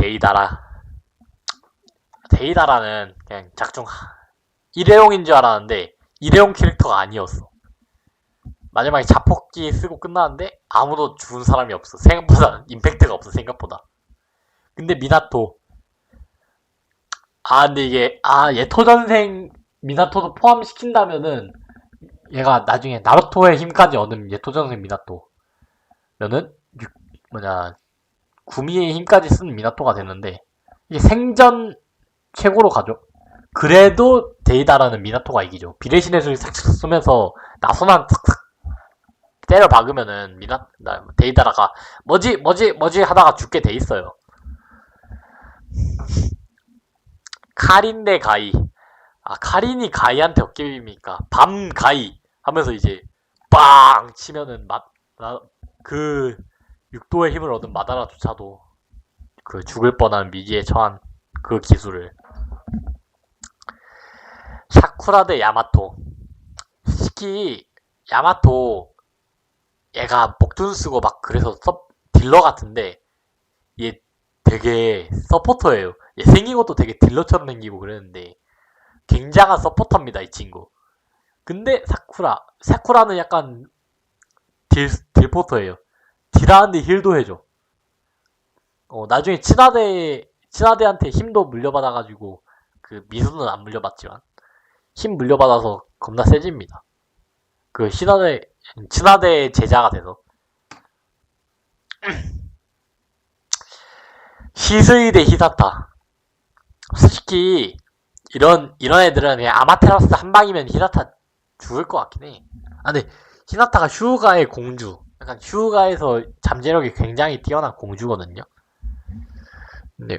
데이다라는 그냥 작중 일회용인 줄 알았는데 일회용 캐릭터가 아니었어. 마지막에 자폭기 쓰고 끝나는데 아무도 죽은 사람이 없어. 생각보다 임팩트가 없어. 생각보다. 근데 미나토, 근데 이게 예토전생 미나토도 포함시킨다면은 얘가 나중에 나루토의 힘까지 얻은 예토전생 미나토면은 구미의 힘까지 쓴 미나토가 됐는데, 이게 생전 최고로 가죠. 그래도 데이다라는 미나토가 이기죠. 비례신의 술 싹싹 쏘면서 나선한 싹싹 때려 박으면은 데이다라가 뭐지 하다가 죽게 돼 있어요. 카린 대 가이. 카린이 가이한테 어깨입니까? 밤 가이 하면서 이제 빵 치면은 그 육도의 힘을 얻은 마다라조차도 그 죽을 뻔한 위기에 처한 그 기술을. 샤쿠라 대 야마토. 솔직히 야마토 얘가 목둔 쓰고 막 그래서 딜러 같은데, 얘 되게 서포터예요. 얘 생긴 것도 되게 딜러처럼 생기고 그랬는데 굉장한 서포터입니다, 이 친구. 근데 사쿠라는 약간 딜포터예요. 딜하는데 힐도 해줘. 나중에 친하대한테 힘도 물려받아가지고, 그 미수는 안 물려받지만 힘 물려받아서 겁나 세집니다. 그 친하대 제자가 돼서. 시스이 대 히사타. 솔직히 이런 애들은 그냥 아마테라스 한 방이면 히사타 죽을 것 같긴 해. 근데 히사타가 슈우가의 공주, 약간 슈우가에서 잠재력이 굉장히 뛰어난 공주거든요. 근데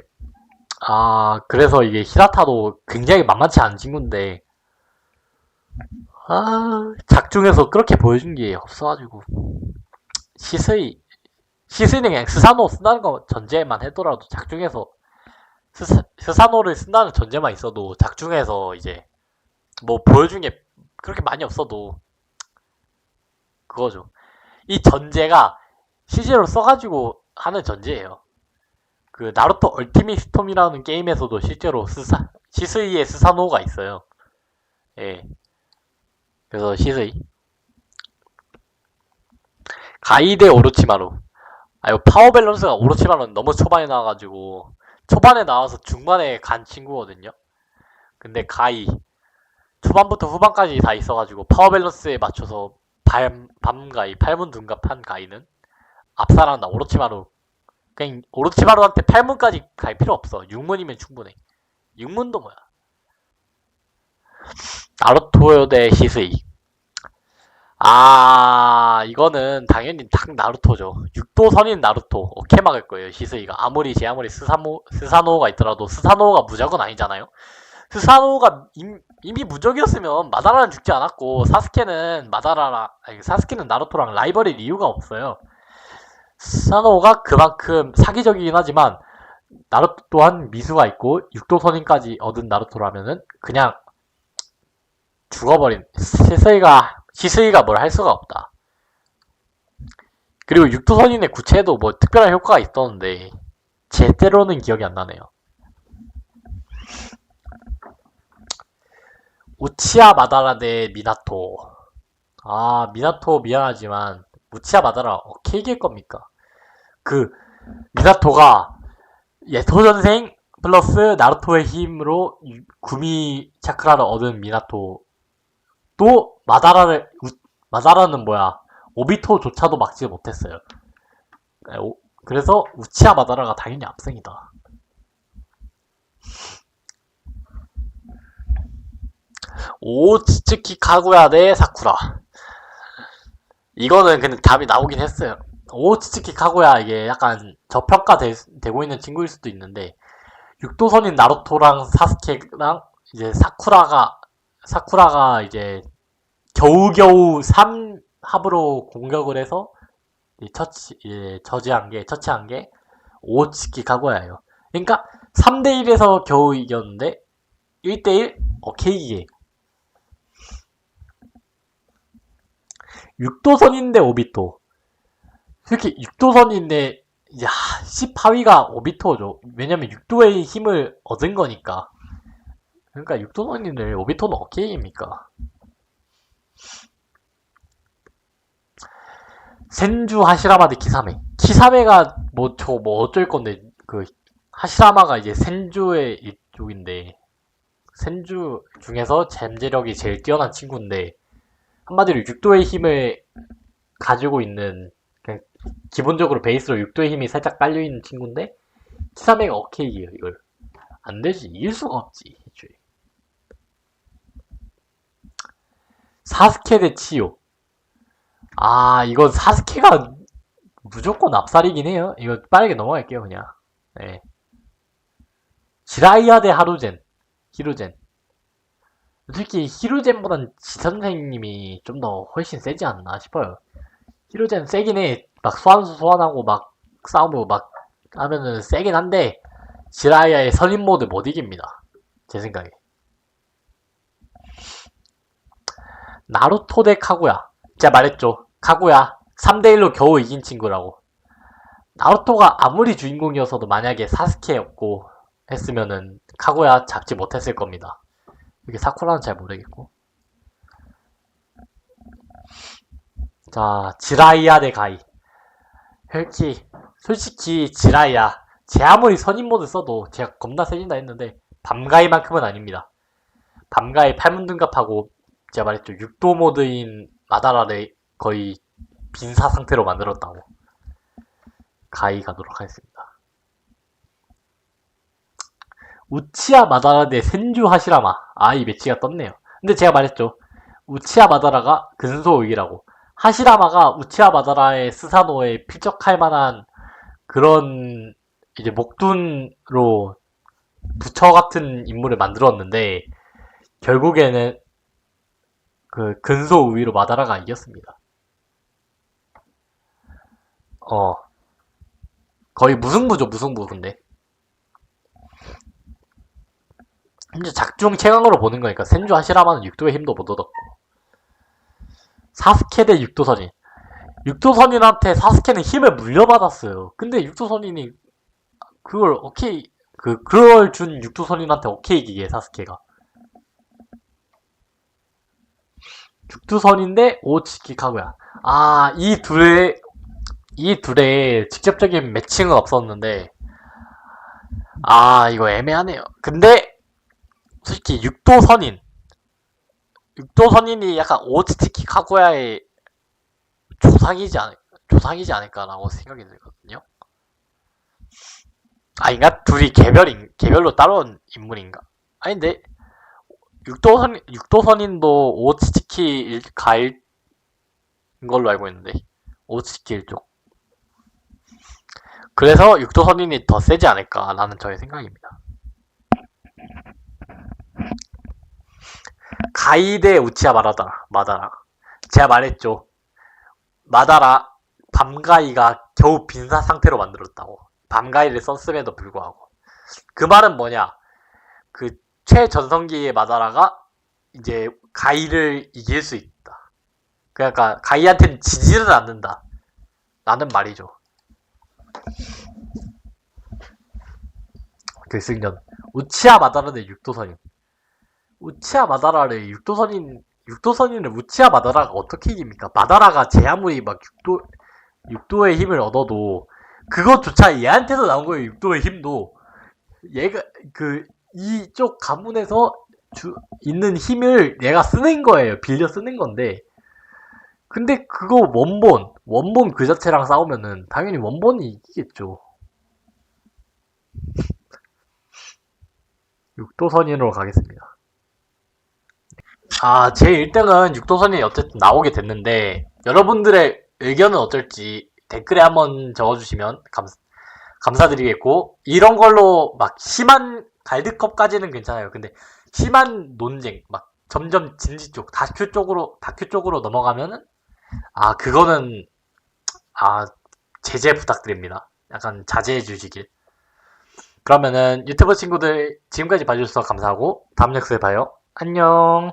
그래서 이게 히사타도 굉장히 만만치 않은 친구인데, 작중에서 그렇게 보여준 게 없어가지고. 시스이는 그냥 스사노 쓴다는 거 전제만 해더라도, 작중에서 스사노를 쓴다는 전제만 있어도 작중에서 이제 뭐 보여준 게 그렇게 많이 없어도 그거죠. 이 전제가 CG로 써가지고 하는 전제예요. 그 나루토 얼티밋 스톰이라는 게임에서도 실제로 시스이의 스사노가 있어요. 예. 그래서 시스이. 가이 대 오로치마루. 이거 파워 밸런스가 오로치마루는 너무 초반에 나와가지고, 초반에 나와서 중반에 간 친구거든요. 근데 가이 초반부터 후반까지 다 있어가지고 파워 밸런스에 맞춰서 밤가이, 팔문둔갑한 가이는 압살한다. 오로치마루. 그냥 오로치마루한테 8문까지 갈 필요 없어. 6문이면 충분해. 6문도 뭐야. 나루토 대 시스이. 이거는 당연히 딱 나루토죠. 육도선인 나루토. 어케 막을 거예요, 시스이가. 아무리 스사노가 있더라도 스사노가 무적은 아니잖아요. 스사노가 이미 무적이었으면 마다라는 죽지 않았고, 사스케는 나루토랑 라이벌일 이유가 없어요. 스사노가 그만큼 사기적이긴 하지만 나루토 또한 미수가 있고 육도선인까지 얻은 나루토라면은 그냥 죽어버린 시스이가 뭘 할 수가 없다. 그리고 육도선인의 구체에도 뭐 특별한 효과가 있었는데 제대로는 기억이 안 나네요. 우치야 마다라 대 미나토. 아, 미나토 미안하지만 우치야 마다라 어떻게 이길 겁니까? 그 미나토가 소전생 플러스 나루토의 힘으로 구미 차크라를 얻은 미나토 또 마다라는 뭐야 오비토조차도 막지 못했어요. 그래서 우치야 마다라가 당연히 압승이다. 오츠츠키 카구야 대 사쿠라. 이거는 근데 답이 나오긴 했어요. 오츠츠키 카구야 이게 약간 저평가되고 있는 친구일 수도 있는데 육도선인 나루토랑 사스케랑 이제 사쿠라가 이제 겨우겨우 3합으로 공격을 해서 처치한 게 오츠키 카구야예요. 그러니까 3대1에서 겨우 이겼는데 1대1 오케이기에 육도선인데 오비토. 솔직히 육도선인데 이제 10하위가 오비토죠. 왜냐면 육도의 힘을 얻은 거니까. 그러니까 육도선인을 오비토는 오케이입니까? 센주 하시라마 대 키사메가 뭐 어쩔 건데 그 하시라마가 이제 센주의 일족인데 센주 중에서 잠재력이 제일 뛰어난 친구인데 한마디로 육도의 힘을 가지고 있는 그냥 기본적으로 베이스로 육도의 힘이 살짝 깔려있는 친구인데 키사메가 오케이예요. 이걸 안되지. 이길 수가 없지. 사스케 대 치요. 아 이건 사스케가 무조건 압살이긴 해요. 이거 빠르게 넘어갈게요 그냥. 네. 지라이야 대 히루젠. 솔직히 히루젠보단 지선생님이 좀 더 훨씬 세지 않나 싶어요. 히루젠 세긴 해. 막 소환하고 막 싸우고 막 하면은 세긴 한데 지라이아의 선임 모드 못 이깁니다. 제 생각에. 나루토 대 카구야. 제가 말했죠. 카구야 3대1로 겨우 이긴 친구라고. 나루토가 아무리 주인공이었어도 만약에 사스케였고 했으면은 카구야 잡지 못했을 겁니다. 이게 사쿠라는 잘 모르겠고. 자, 지라이야 대 가이. 솔직히 지라이야 제 아무리 선임 모드 써도 제가 겁나 세진다 했는데 밤가이만큼은 아닙니다. 밤가이 8문등갑하고 제가 말했죠. 육도 모드인 마다라를 거의 빈사 상태로 만들었다고. 가이 가도록 하겠습니다. 우치야 마다라 대 센주 하시라마. 아, 이 매치가 떴네요. 근데 제가 말했죠. 우치야 마다라가 근소의기라고. 하시라마가 우치야 마다라의 스사노에 필적할 만한 그런 이제 목둔으로 부처 같은 인물을 만들었는데 결국에는 그 근소 우위로 마다라가 이겼습니다. 거의 무승부죠, 무승부. 근데 이제 작중 최강으로 보는 거니까 센주 하시라마는 육도의 힘도 못 얻었고. 사스케 대 육도선인. 육도선인한테 사스케는 힘을 물려받았어요. 근데 육도선인이 그걸 오케이 그걸 준 육도선인한테 오케이 이기게 사스케가. 육도선인데 오츠키 카구야. 아, 이 둘의 직접적인 매칭은 없었는데 이거 애매하네요. 근데 솔직히 육도선인이 약간 오츠키 카구야의 조상이지 않을까라고 생각이 들거든요. 아닌가? 둘이 개별로 따로온 인물인가? 아닌데 육도선인도 오츠키 가일인 걸로 알고 있는데 오츠키 일족. 그래서 육도선인이 더 세지 않을까라는 저의 생각입니다. 가이 대 우치야 마다라. 제가 말했죠. 마다라 밤가이가 겨우 빈사 상태로 만들었다고. 밤가이를 썼음에도 불구하고. 그 말은 뭐냐? 그 최전성기의 마다라가 이제 가이를 이길 수 있다. 그러니까 가이한테는 지지를 않는다. 라는 말이죠. 결승전 우치아 마다라의 육도선인. 우치아 마다라를 육도선인을 우치아 마다라가 어떻게 이깁니까? 마다라가 제 아무리 막 육도의 힘을 얻어도 그것조차 얘한테서 나온 거예요. 육도의 힘도 얘가 그 이쪽 가문에서 있는 힘을 얘가 쓰는 거예요. 빌려 쓰는 건데 근데 그거 원본 그 자체랑 싸우면은 당연히 원본이 이기겠죠. 육도선인으로 가겠습니다. 제 1등은 육도선이 어쨌든 나오게 됐는데 여러분들의 의견은 어떨지 댓글에 한번 적어주시면 감사드리겠고 이런 걸로 막 심한 갈드컵까지는 괜찮아요. 근데 심한 논쟁 막 점점 진지 쪽 다큐 쪽으로 넘어가면은 그거는 제재 부탁드립니다. 약간 자제해 주시길. 그러면은 유튜브 친구들 지금까지 봐주셔서 감사하고 다음 영상에 봐요. 안녕.